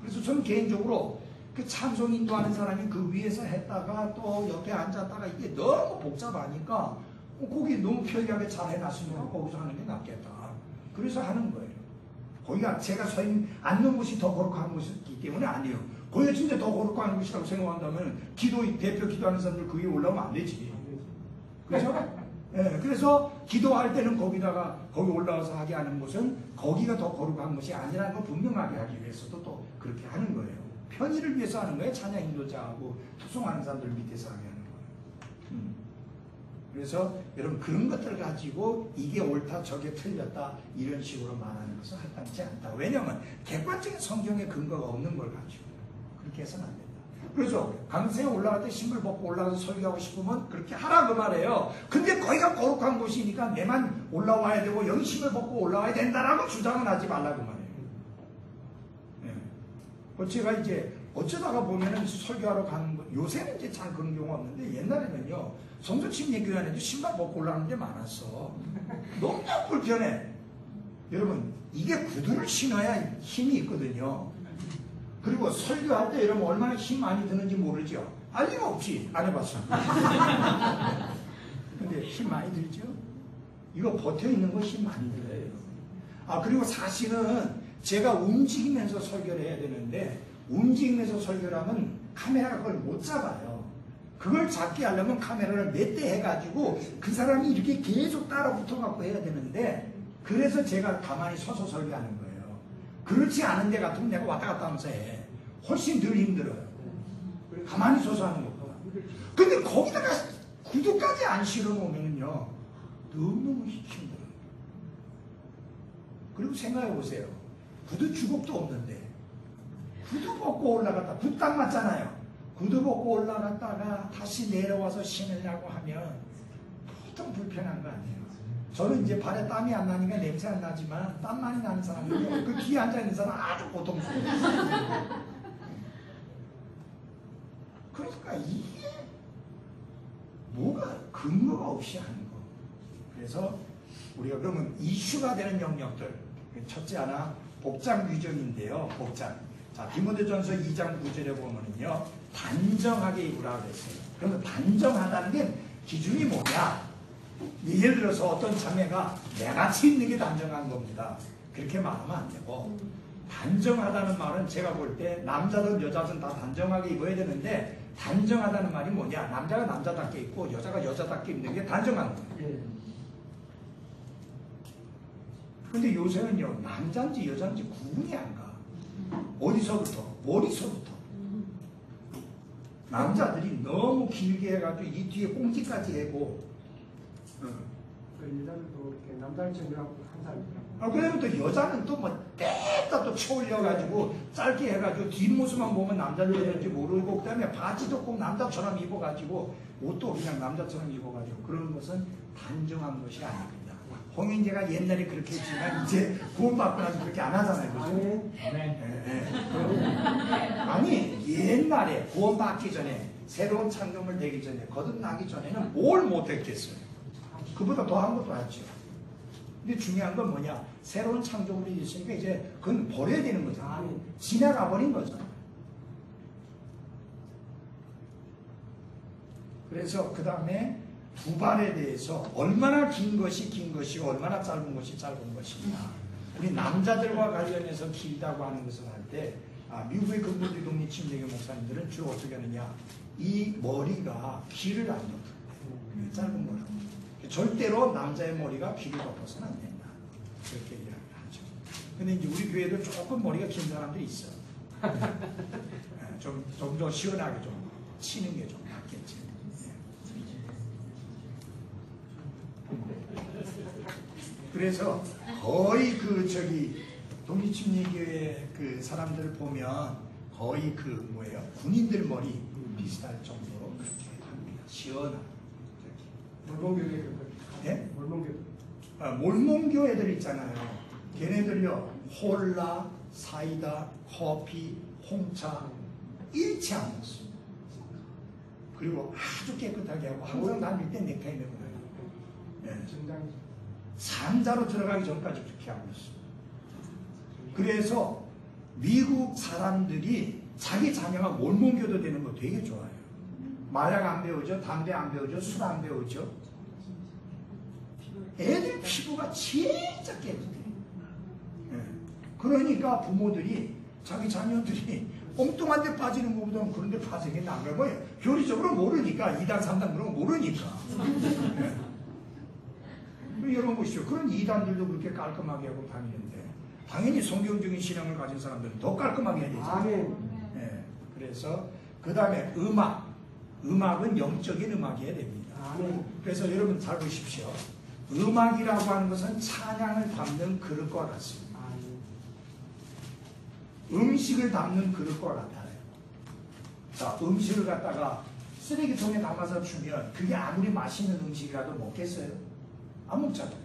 그래서 저는 개인적으로 그 찬송 인도하는 사람이 그 위에서 했다가 또 옆에 앉았다가 이게 너무 복잡하니까 거기 너무 편리하게 잘 해놨으면 거기서 하는 게 낫겠다. 그래서 하는 거예요. 거기가 제가 서 앉는 곳이 더 거룩한 곳이기 때문에 아니에요. 거기가 진짜 더 거룩한 곳이라고 생각한다면 대표 기도하는 사람들 그 위에 올라오면 안 되지. 그렇죠? 예, 그래서 기도할 때는 거기 올라와서 하게 하는 것은 거기가 더 거룩한 것이 아니라는 걸 분명하게 하기 위해서도 또 그렇게 하는 거예요. 편의를 위해서 하는 거예요. 찬양 인도자하고 투송하는 사람들 밑에서 하게 하는 거예요. 그래서 여러분 그런 것들 가지고 이게 옳다 저게 틀렸다 이런 식으로 말하는 것은 합당치 않다. 왜냐하면 객관적인 성경의 근거가 없는 걸 가지고 그렇게 해서는 안 된다. 그래서 강세에 올라갈 때 신발 벗고 올라가서 설교하고 싶으면 그렇게 하라 그 말이에요. 근데 거기가 거룩한 곳이니까 내만 올라와야 되고 여기 신발 벗고 올라와야 된다라고 주장은 하지 말라 그 말이에요. 제가 이제 어쩌다가 보면은 설교하러 가는 거, 요새는 이제 잘 그런 경우가 없는데 옛날에는요, 성도침례교회에도 신발 벗고 올라가는 게 많았어. 너무 불편해. 여러분, 이게 구두를 신어야 힘이 있거든요. 그리고 설교할 때 여러분 얼마나 힘 많이 드는지 모르죠? 알 리가 없지. 안 해봤어. 근데 힘 많이 들죠? 이거 버텨 있는 거 힘 많이 들어요. 그리고 사실은 제가 움직이면서 설교를 해야 되는데 움직이면서 설교를 하면 카메라가 그걸 못 잡아요. 그걸 잡게 하려면 카메라를 몇 대 해가지고 그 사람이 이렇게 계속 따라 붙어갖고 해야 되는데 그래서 제가 가만히 서서 설교하는 거예요. 그렇지 않은 데 같으면 내가 왔다 갔다 하면서 해. 훨씬 덜 힘들어요. 가만히 서서 하는 것보다. 근데 거기다가 구두까지 안 실어 놓으면요 너무너무 힘들어요. 그리고 생각해 보세요. 구두 주걱도 없는데 구두 벗고 올라갔다 구두 딱 맞잖아요. 구두 벗고 올라갔다가 다시 내려와서 신으려고 하면 보통 불편한 거 아니에요. 저는 이제 발에 땀이 안 나니까 냄새 안 나지만 땀 많이 나는 사람은요 그 뒤에 앉아있는 사람 아주 고통스러워요. 그러니까 이게 뭐가 근거가 없이 하는 거. 그래서 우리가 그러면 이슈가 되는 영역들 첫째 하나 복장 규정인데요. 복장. 자, 디모데전서 2장 9절에 보면은요 단정하게 입으라 그랬어요. 그러면 단정하다는 게 기준이 뭐냐? 예를 들어서 어떤 자매가 내같이 입는 게 단정한 겁니다. 그렇게 말하면 안 되고 단정하다는 말은 제가 볼 때 남자든 여자든 다 단정하게 입어야 되는데 단정하다는 말이 뭐냐? 남자가 남자답게 입고 여자가 여자답게 입는 게 단정한 거예요. 근데 요새는요 남자인지 여자인지 구분이 안 가. 어디서부터? 머리서부터. 남자들이 너무 길게 해가지고 이 뒤에 꽁지까지 해고 여자들도 이렇게 남자처럼 항상 그러면 또 여자는 또 뭐 떼다 또 쳐올려가지고 짧게 해가지고 뒷모습만 보면 남자인지 여자인지 모르고 그다음에 바지도 꼭 남자처럼 입어가지고 옷도 그냥 남자처럼 입어가지고 그런 것은 단정한 것이 아닙니다. 홍인재가 옛날에 그렇게 했지만 이제 구원받고 나서 그렇게 안 하잖아요. 그죠? 아니 옛날에 구원받기 전에 새로운 창조물 되기 전에 거듭나기 전에는 뭘 못했겠어요. 그보다 더한 것도 했죠. 근데 중요한 건 뭐냐? 새로운 창조물이 있으니까 이제 그건 버려야 되는 거잖아. 지나가 버린 거잖아. 그래서 그 다음에 두발에 대해서 얼마나 긴 것이 긴 것이고 얼마나 짧은 것이 짧은 것이냐. 우리 남자들과 관련해서 길다고 하는 것을 할 때 미국의 근무지 독립침례교 목사님들은 주로 어떻게 하느냐. 이 머리가 귀를 안 덮는데 짧은 거라고. 절대로 남자의 머리가 귀를 덮어서는 안 된다. 그렇게 이야기를 하죠. 근데 이제 우리 교회도 조금 머리가 긴 사람들이 있어. 좀 더 시원하게 좀 치는 게 좀 낫겠지. 그래서 거의 독립침례교회 그 사람들을 보면 거의 군인들 머리 비슷할 정도로 그렇게 합니다. 시원하게. 몰몬교 애들 있잖아요. 걔네들요 홀라, 사이다, 커피, 홍차 일치 안 먹습니다. 그리고 아주 깨끗하게 하고 항상 다닐 때 넥타이 메고 다녀요. 예. 정장 상자로 들어가기 전까지 그렇게 하고 있습니다. 그래서 미국 사람들이 자기 자녀가 몰몬교도 되는 거 되게 좋아해요. 마약 안 배우죠, 담배 안 배우죠, 술 안 배우죠. 애들 피부가 진짜 깨끗해. 예. 그러니까 부모들이 자기 자녀들이 엉뚱한 데 빠지는 것보다는 그런 데 빠지는 게 나은 거예요. 교리적으로 모르니까 2단 3단 그런 거 모르니까. 예. 여러분 보시죠. 그런 2단들도 그렇게 깔끔하게 하고 다니는데 당연히 성경적인 신앙을 가진 사람들은 더 깔끔하게 해야 되죠. 아멘. 예. 그래서 그 다음에 음악은 영적인 음악이어야 됩니다. 아멘. 그래서 여러분 잘 보십시오. 음악이라고 하는 것은 찬양을 담는 그릇과 같습니다. 음식을 담는 그릇과 같아요. 자, 음식을 갖다가 쓰레기통에 담아서 주면 그게 아무리 맛있는 음식이라도 먹겠어요? 안 먹잖아요.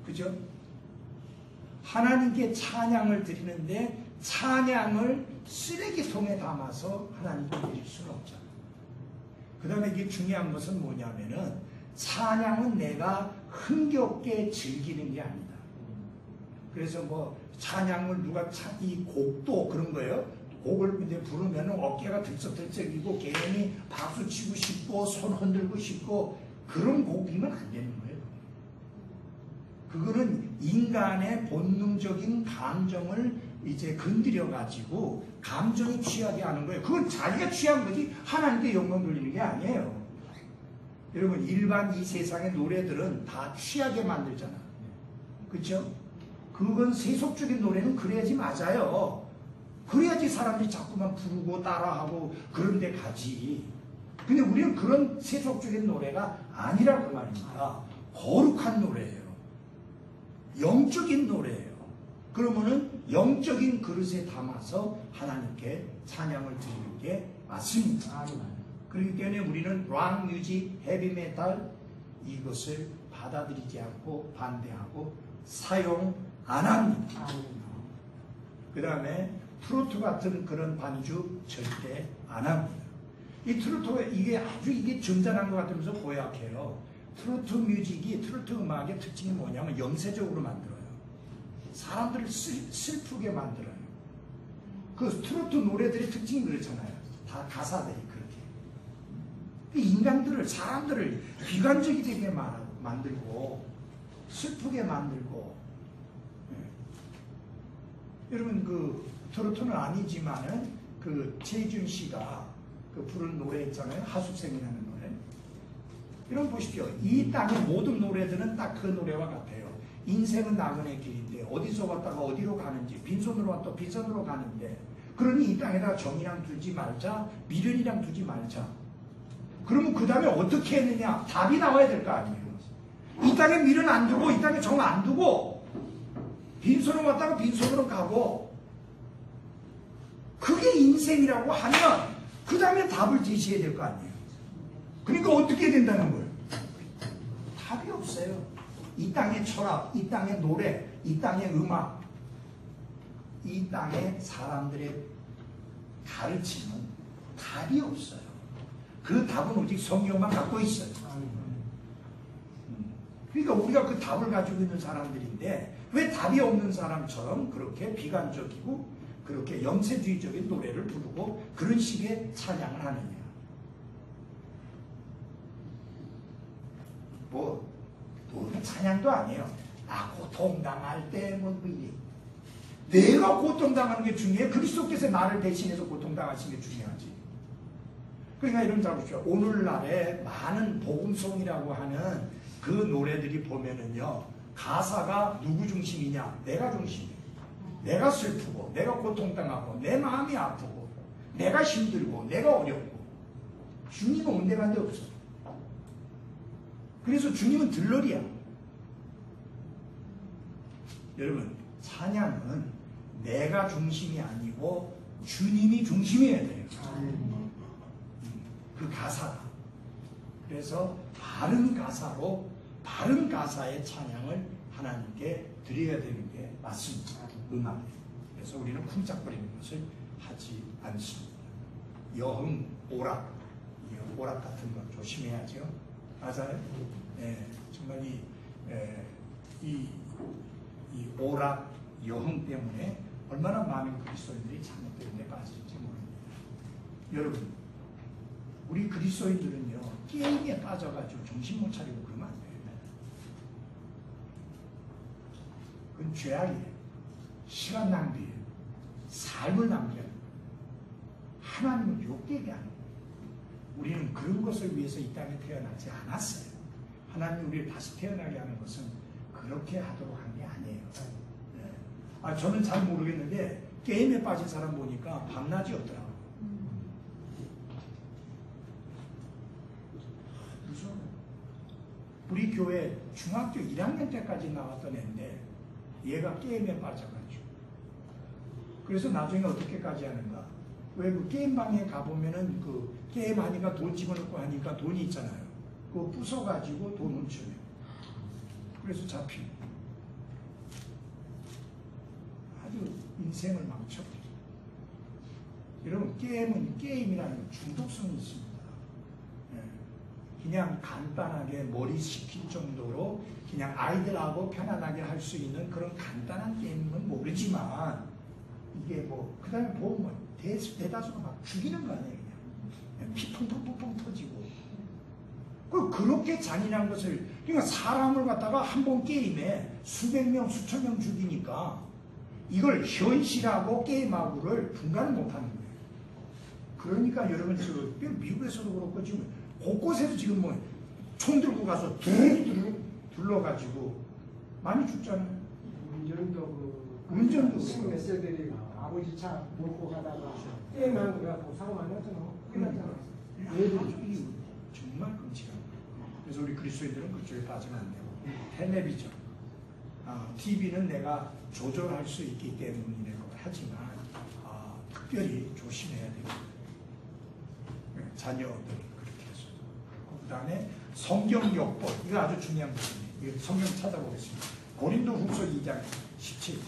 그죠? 하나님께 찬양을 드리는데 찬양을 쓰레기통에 담아서 하나님께 드릴 수는 없잖아요. 그 다음에 이게 중요한 것은 뭐냐면은 찬양은 내가 흥겹게 즐기는 게 아니다. 그래서 뭐 찬양을 누가 이 곡도 그런 거예요. 곡을 이제 부르면 어깨가 들썩들썩이고 괜히 박수 치고 싶고 손 흔들고 싶고 그런 곡이면 안 되는 거예요. 그거는 인간의 본능적인 감정을 이제 건드려 가지고 감정이 취하게 하는 거예요. 그건 자기가 취한 거지 하나님께 영광 돌리는 게 아니에요. 여러분 일반 이 세상의 노래들은 다 취하게 만들잖아. 그렇죠? 그건 세속적인 노래는 그래야지 맞아요. 그래야지 사람들이 자꾸만 부르고 따라하고 그런 데 가지. 근데 우리는 그런 세속적인 노래가 아니라고 말입니다. 거룩한 노래예요. 영적인 노래예요. 그러면은 영적인 그릇에 담아서 하나님께 찬양을 드리는 게 맞습니다. 그렇기 때문에 우리는 락 뮤직, 헤비 메탈 이것을 받아들이지 않고 반대하고 사용 안 합니다. 그 다음에 트로트 같은 그런 반주 절대 안 합니다. 이 트로트가 이게 아주 점잖은 것 같으면서 고약해요. 트로트 뮤직이, 트로트 음악의 특징이 뭐냐면 영세적으로 만들어요. 사람들을 슬프게 만들어요. 그 트로트 노래들의 특징이 그렇잖아요. 다 가사들이 그렇게. 인간들을, 사람들을 비관적이 되게 만들고, 슬프게 만들고. 네. 여러분, 그, 트로트는 아니지만은, 그, 최준 씨가 그 부른 노래 있잖아요. 하숙생이라는 노래. 여러분 보십시오. 이 땅의 모든 노래들은 딱 그 노래와 같아요. 인생은 나그네 길인데, 어디서 왔다가 어디로 가는지, 빈손으로 왔다 빈손으로 가는데, 그러니 이 땅에다 정이랑 두지 말자, 미련이랑 두지 말자. 그러면 그 다음에 어떻게 했느냐? 답이 나와야 될 거 아니에요. 이 땅에 미련 안 두고, 이 땅에 정 안 두고, 빈손으로 왔다가 빈손으로 가고, 그게 인생이라고 하면, 그 다음에 답을 제시해야 될 거 아니에요. 그러니까 어떻게 된다는 거예요? 답이 없어요. 이 땅의 철학, 이 땅의 노래, 이 땅의 음악, 이 땅의 사람들의 가르침은 답이 없어요. 그 답은 오직 성경만 갖고 있어요. 그러니까 우리가 그 답을 가지고 있는 사람들인데 왜 답이 없는 사람처럼 그렇게 비관적이고 그렇게 영세주의적인 노래를 부르고 그런 식의 찬양을 하느냐. 뭐 찬양도 아니에요. 고통당할 때 뭐 이래. 내가 고통당하는 게 중요해. 그리스도께서 나를 대신해서 고통당하신 게 중요하지. 그러니까 여러분 잘 보십시오. 오늘날에 많은 복음송이라고 하는 그 노래들이 보면은요. 가사가 누구 중심이냐? 내가 중심이에요. 내가 슬프고 내가 고통당하고 내 마음이 아프고 내가 힘들고 내가 어렵고 주님은 온데간데 없어요. 그래서 주님은 들러리야. 여러분 찬양은 내가 중심이 아니고 주님이 중심이어야 돼요. 그 가사가. 그래서 바른 가사로 바른 가사의 찬양을 하나님께 드려야 되는 게 맞습니다. 음악. 그래서 우리는 쿵짝거리는 것을 하지 않습니다. 여흥 오락, 오락 같은 거 조심해야죠. 맞아요? 예, 정말 이 오락 여흥 때문에 얼마나 많은 그리스도인들이 잘못된 데 빠질지 모릅니다. 여러분, 우리 그리스도인들은요, 게임에 빠져가지고 정신 못 차리고 그러면 안 됩니다. 그건 죄악이에요. 시간 낭비예요. 삶을 낭비하는 거예요. 하나님을 욕되게 하는 거예요. 우리는 그런 것을 위해서 이 땅에 태어나지 않았어요. 하나님이 우리를 다시 태어나게 하는 것은 그렇게 하도록 한 게 아니에요. 네. 저는 잘 모르겠는데 게임에 빠진 사람 보니까 밤낮이 없더라고요. 무서워요. 우리 교회 중학교 1학년 때까지 나왔던 애인데 얘가 게임에 빠져가지고, 그래서 나중에 어떻게까지 하는가? 왜 그 게임방에 가보면은 그 게임 하니까 돈 집어넣고 하니까 돈이 있잖아요. 그거 부숴가지고 돈 훔쳐요. 그래서 잡히고. 아주 인생을 망쳐버려요. 여러분, 게임은 게임이라는 건 중독성이 있습니다. 그냥 간단하게 머리 식힐 정도로 그냥 아이들하고 편안하게 할 수 있는 그런 간단한 게임은 모르지만, 이게 뭐, 그 다음에 보면 대다수가 막 죽이는 거 아니에요. 그냥 피 펑펑펑펑 터지고. 그렇게 잔인한 것을, 그러니까 사람을 갖다가 한 번 게임에 수백 명, 수천 명 죽이니까 이걸 현실하고 게임하고를 분간을 못하는 거예요. 그러니까 여러분, 미국에서도 그렇고 지금 곳곳에서 지금 뭐 총 들고 가서 둘러가지고 많이 죽잖아요. 운전도 몇 세들이 아버지 차 몰고 가다가 게임하는 거야. 사고 많이 났잖아. 끝났잖아. 얘들이 정말 끔찍한 거예요. 그래서 우리 그리스도인들은 그쪽에 빠지면 안 되고, 텔레비전, TV는 내가 조절할 수 있기 때문이라고 하지만 특별히 조심해야 됩니다. 자녀들 그렇게 해서. 그 다음에 성경역법, 이거 아주 중요한 부분이에요. 성경 찾아보겠습니다. 고린도 후서 2장 17.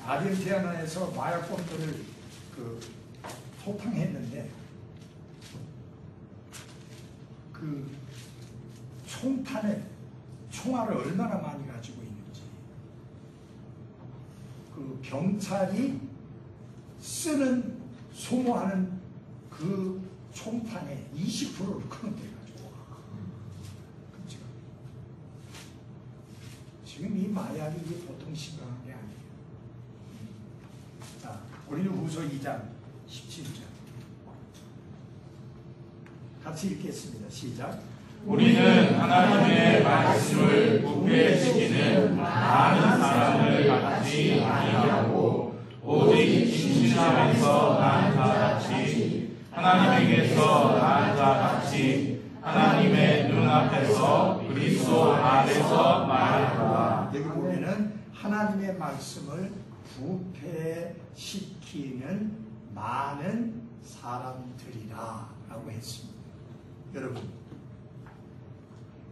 아르헨티나에서 마약범들을 소탕했는데 그 총탄에 총알을 얼마나 많이 가지고 있는지, 그 경찰이 소모하는 그 총탄의 20%를 끊어내가지고. 지금 이 마약이 보통 심각한 게 아니에요. 자, 고린도 후서 2장 17절 같이 읽겠습니다. 시작. 우리는 하나님의 말씀을 부패시키는 많은 사람을 갖지 아니하고 오직 진실함에서 난 자같이 하나님에게서 난 자같이 하나님의 눈앞에서 그리스도 안에서 말하노라. 여기 보면은 하나님의 말씀을 부패시키는 많은 사람들이라 라고 했습니다. 여러분,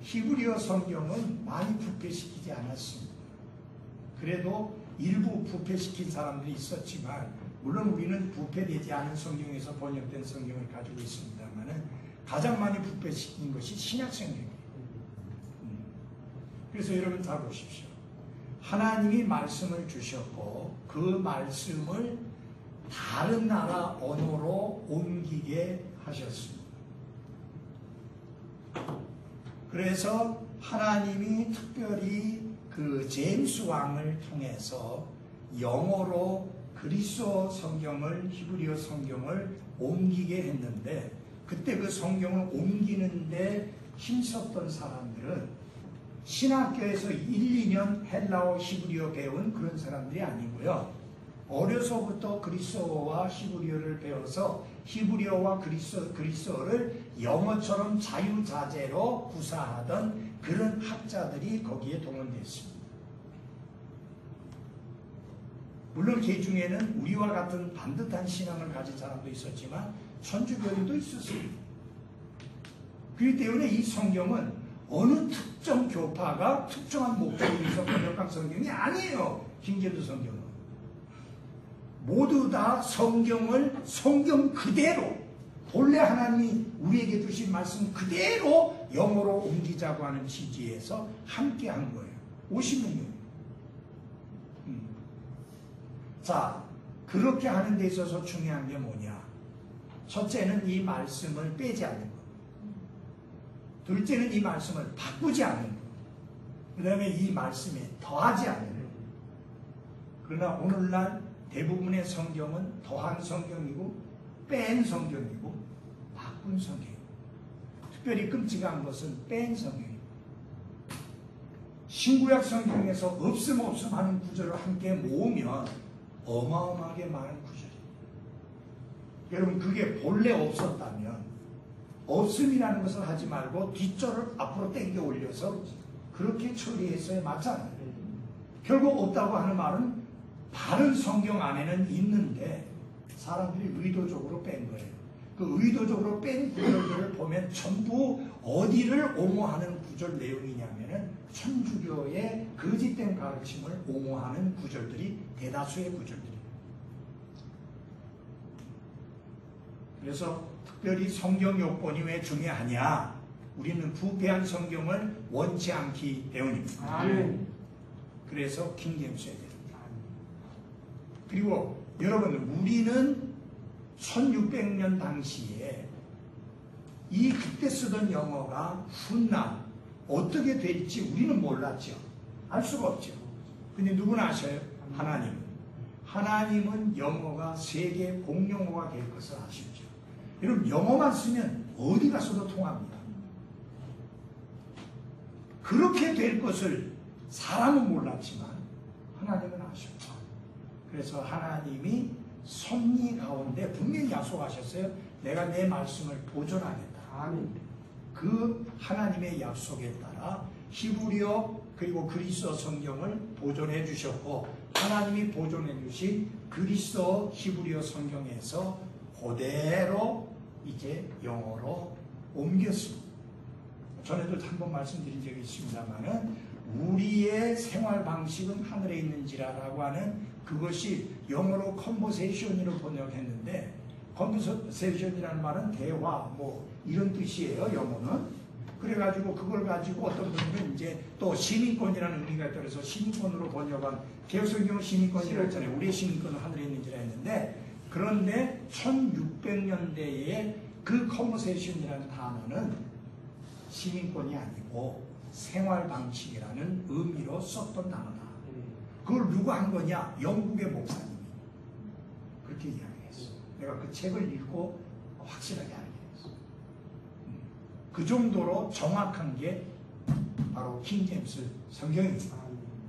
히브리어 성경은 많이 부패시키지 않았습니다. 그래도 일부 부패시킨 사람들이 있었지만, 물론 우리는 부패되지 않은 성경에서 번역된 성경을 가지고 있습니다만 가장 많이 부패시킨 것이 신약 성경이에요. 그래서 여러분 다 보십시오. 하나님이 말씀을 주셨고 그 말씀을 다른 나라 언어로 옮기게 하셨습니다. 그래서 하나님이 특별히 그 제임스 왕을 통해서 영어로 그리스어 성경을, 히브리어 성경을 옮기게 했는데, 그때 그 성경을 옮기는데 힘썼던 사람들은 신학교에서 1, 2년 헬라어, 히브리어 배운 그런 사람들이 아니고요. 어려서부터 그리스어와 히브리어를 배워서 히브리어와 그리스어를 영어처럼 자유자재로 구사하던 그런 학자들이 거기에 동원됐습니다. 물론 그 중에는 우리와 같은 반듯한 신앙을 가진 사람도 있었지만 천주교인도 있었습니다. 그렇기 때문에 이 성경은 어느 특정 교파가 특정한 목적을 위해서 번역한 성경이 아니에요. 킹제임스 성경은. 모두 다 성경 그대로 본래 하나님이 우리에게 주신 말씀 그대로 영어로 옮기자고 하는 취지에서 함께 한 거예요. 50년. 자, 그렇게 하는 데 있어서 중요한 게 뭐냐? 첫째는 이 말씀을 빼지 않는 것. 둘째는 이 말씀을 바꾸지 않는 것. 그 다음에 이 말씀에 더하지 않는 것. 그러나 오늘날 대부분의 성경은 더한 성경이고 뺀 성경이고 바꾼 성경이고, 특별히 끔찍한 것은 뺀 성경이고, 신구약 성경에서 없음 하는 구절을 함께 모으면 어마어마하게 많은 구절이에요. 여러분, 그게 본래 없었다면 없음이라는 것을 하지 말고 뒷절을 앞으로 당겨 올려서 그렇게 처리했어야 맞잖아요. 결국 없다고 하는 말은 바른 성경 안에는 있는데 사람들이 의도적으로 뺀 거예요. 그 의도적으로 뺀 구절들을 보면 전부 어디를 옹호하는 구절 내용이냐면은 천주교의 거짓된 가르침을 옹호하는 구절들이 대다수의 구절들이에요. 그래서 특별히 성경 요건이 왜 중요하냐? 우리는 부패한 성경을 원치 않기 때문입니다. 아멘. 그래서 킹제임스 써야 됩니다. 그리고 여러분, 우리는 1600년 당시에 이 그때 쓰던 영어가 훗날 어떻게 될지 우리는 몰랐죠. 알 수가 없죠. 근데 누구나 아셔요? 하나님은 영어가 세계 공용어가 될 것을 아시죠. 여러분, 영어만 쓰면 어디 가서도 통합니다. 그렇게 될 것을 사람은 몰랐지만 하나님은 아셨죠. 그래서 하나님이 섭리 가운데 분명히 약속하셨어요. 내가 내 말씀을 보존하겠다. 아멘. 그 하나님의 약속에 따라 히브리어 그리고 그리스어 성경을 보존해 주셨고, 하나님이 보존해 주신 그리스어 히브리어 성경에서 그대로 이제 영어로 옮겼습니다. 전에도 한번 말씀드린 적이 있습니다만은 우리의 생활 방식은 하늘에 있는지라라고 하는 그것이 영어로 컨버세이션으로 번역했는데, 컨버세이션이라는 말은 대화 뭐 이런 뜻이에요, 영어는. 그래가지고 그걸 가지고 어떤 분들은 이제 또 시민권이라는 의미가 있더라서 시민권으로 번역한, 개혁성경은 시민권이라고 했잖아요. 우리의 시민권은 하늘에 있는지라 했는데, 그런데 1600년대에 그 컨버세이션이라는 단어는 시민권이 아니고 생활 방식이라는 의미로 썼던 단어다. 그걸 누가 한 거냐? 영국의 목사님이 그렇게 이야기했어. 내가 그 책을 읽고 확실하게 알게 됐어. 그 정도로 정확한 게 바로 킹제임스 성경입니다.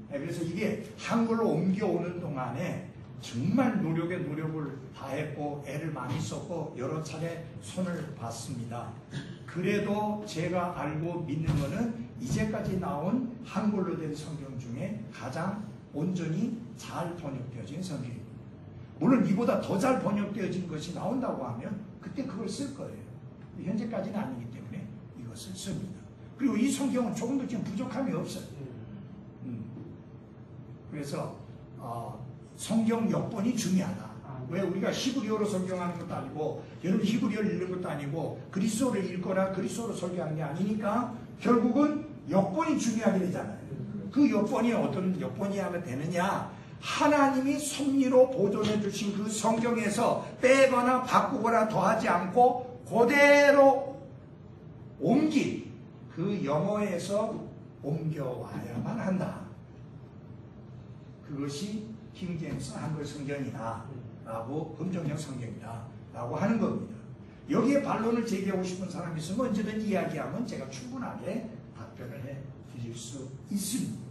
그래서 이게 한글로 옮겨오는 동안에 정말 노력을 다했고 애를 많이 썼고 여러 차례 손을 봤습니다. 그래도 제가 알고 믿는 거는 이제까지 나온 한글로 된 성경 중에 가장 온전히 잘 번역되어진 성경입니다. 물론 이보다 더 잘 번역되어진 것이 나온다고 하면 그때 그걸 쓸 거예요. 현재까지는 아니기 때문에 이것을 씁니다. 그리고 이 성경은 조금도 지금 부족함이 없어요. 그래서 성경 역본이 중요하다. 왜? 우리가 히브리어로 성경하는 것도 아니고, 여러분 히브리어를 읽는 것도 아니고, 그리스어를 읽거나 그리스어로 설교하는 게 아니니까 결국은 역본이 중요하게 되잖아요. 그 역본이 어떤 역본이야만 되느냐? 하나님이 섭리로 보존해 주신 그 성경에서 빼거나 바꾸거나 더하지 않고 그대로 옮긴 그 영어에서 옮겨와야만 한다. 그것이 킹제임스 한글 성경이다 라고, 검정역 성경이다 라고 하는 겁니다. 여기에 반론을 제기하고 싶은 사람이 있으면 언제든 이야기하면 제가 충분하게 답변을 해 드릴 수 있습니다.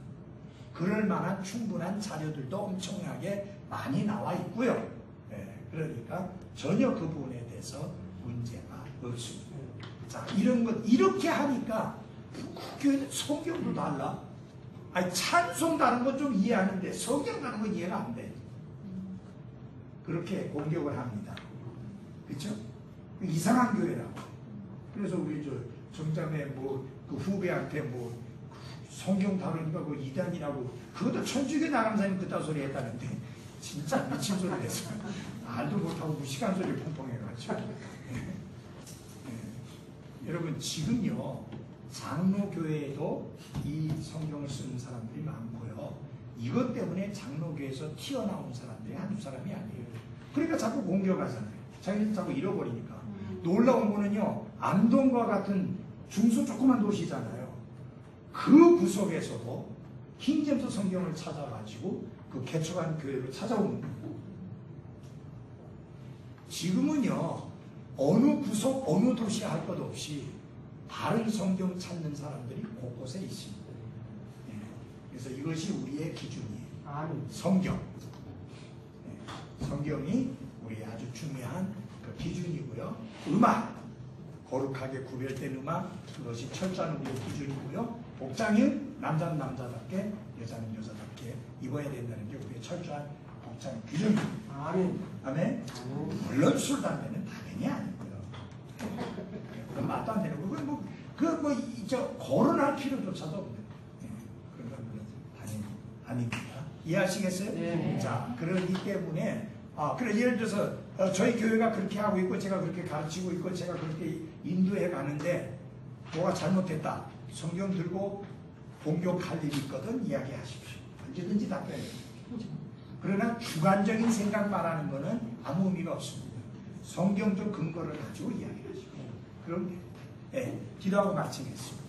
그럴 만한 충분한 자료들도 엄청나게 많이 나와 있고요. 그러니까 전혀 그 부분에 대해서 문제가 없습니다. 자, 이런 것, 이렇게 하니까 교회는 성경도 달라. 아니, 찬송 다른 건 좀 이해하는데 성경 다른 건 이해가 안 돼. 그렇게 공격을 합니다. 그렇죠? 이상한 교회라고. 그래서 우리 정자매 그 후배한테 성경 다루니까 그 이단이라고, 그것도 천주교 나간 사람이 그딴 소리 했다는데 진짜 미친 소리 했어요. 말도 못하고 무식한 소리 펑펑 해가지고. 여러분, 지금요, 장로교회에도 이 성경을 쓰는 사람들이 많고요. 이것 때문에 장로교회에서 튀어나온 사람들이 한두 사람이 아니에요. 그러니까 자꾸 공격하잖아요. 자기들 자꾸 잃어버리니까. 놀라운 거는요, 안동과 같은 중소 조그만 도시잖아요. 그 구석에서도 킹제임스 성경을 찾아가지고 그 개척한 교회로 찾아오는 거고. 지금은요, 어느 구석, 어느 도시 할 것 없이 바른 성경 찾는 사람들이 곳곳에 있습니다. 예. 그래서 이것이 우리의 기준이에요. 성경. 예. 성경이 우리의 아주 중요한 그 기준이고요. 음악. 거룩하게 구별된 음악. 그것이 철저한 우리의 기준이고요. 복장은 남자는 남자답게, 여자는 여자답게 입어야 된다는 게 우리의 철저한 복장 기준입니다. 아멘. 물론 술, 담배는 당연히 아니고요. 그건 말도 안 되는 거고, 거론할 필요조차도 없는 거예요. 그런 건 물론 당연히 아닙니다. 이해하시겠어요? 네. 자, 그러기 때문에, 그래, 예를 들어서, 저희 교회가 그렇게 하고 있고, 제가 그렇게 가르치고 있고, 제가 그렇게 인도해 가는데, 뭐가 잘못됐다. 성경 들고 공격할 일이 있거든, 이야기하십시오. 언제든지 답변해요. 그러나 주관적인 생각 말하는 거는 아무 의미가 없습니다. 성경적 근거를 가지고 이야기하시고. 그럼, 예, 기도하고 마치겠습니다.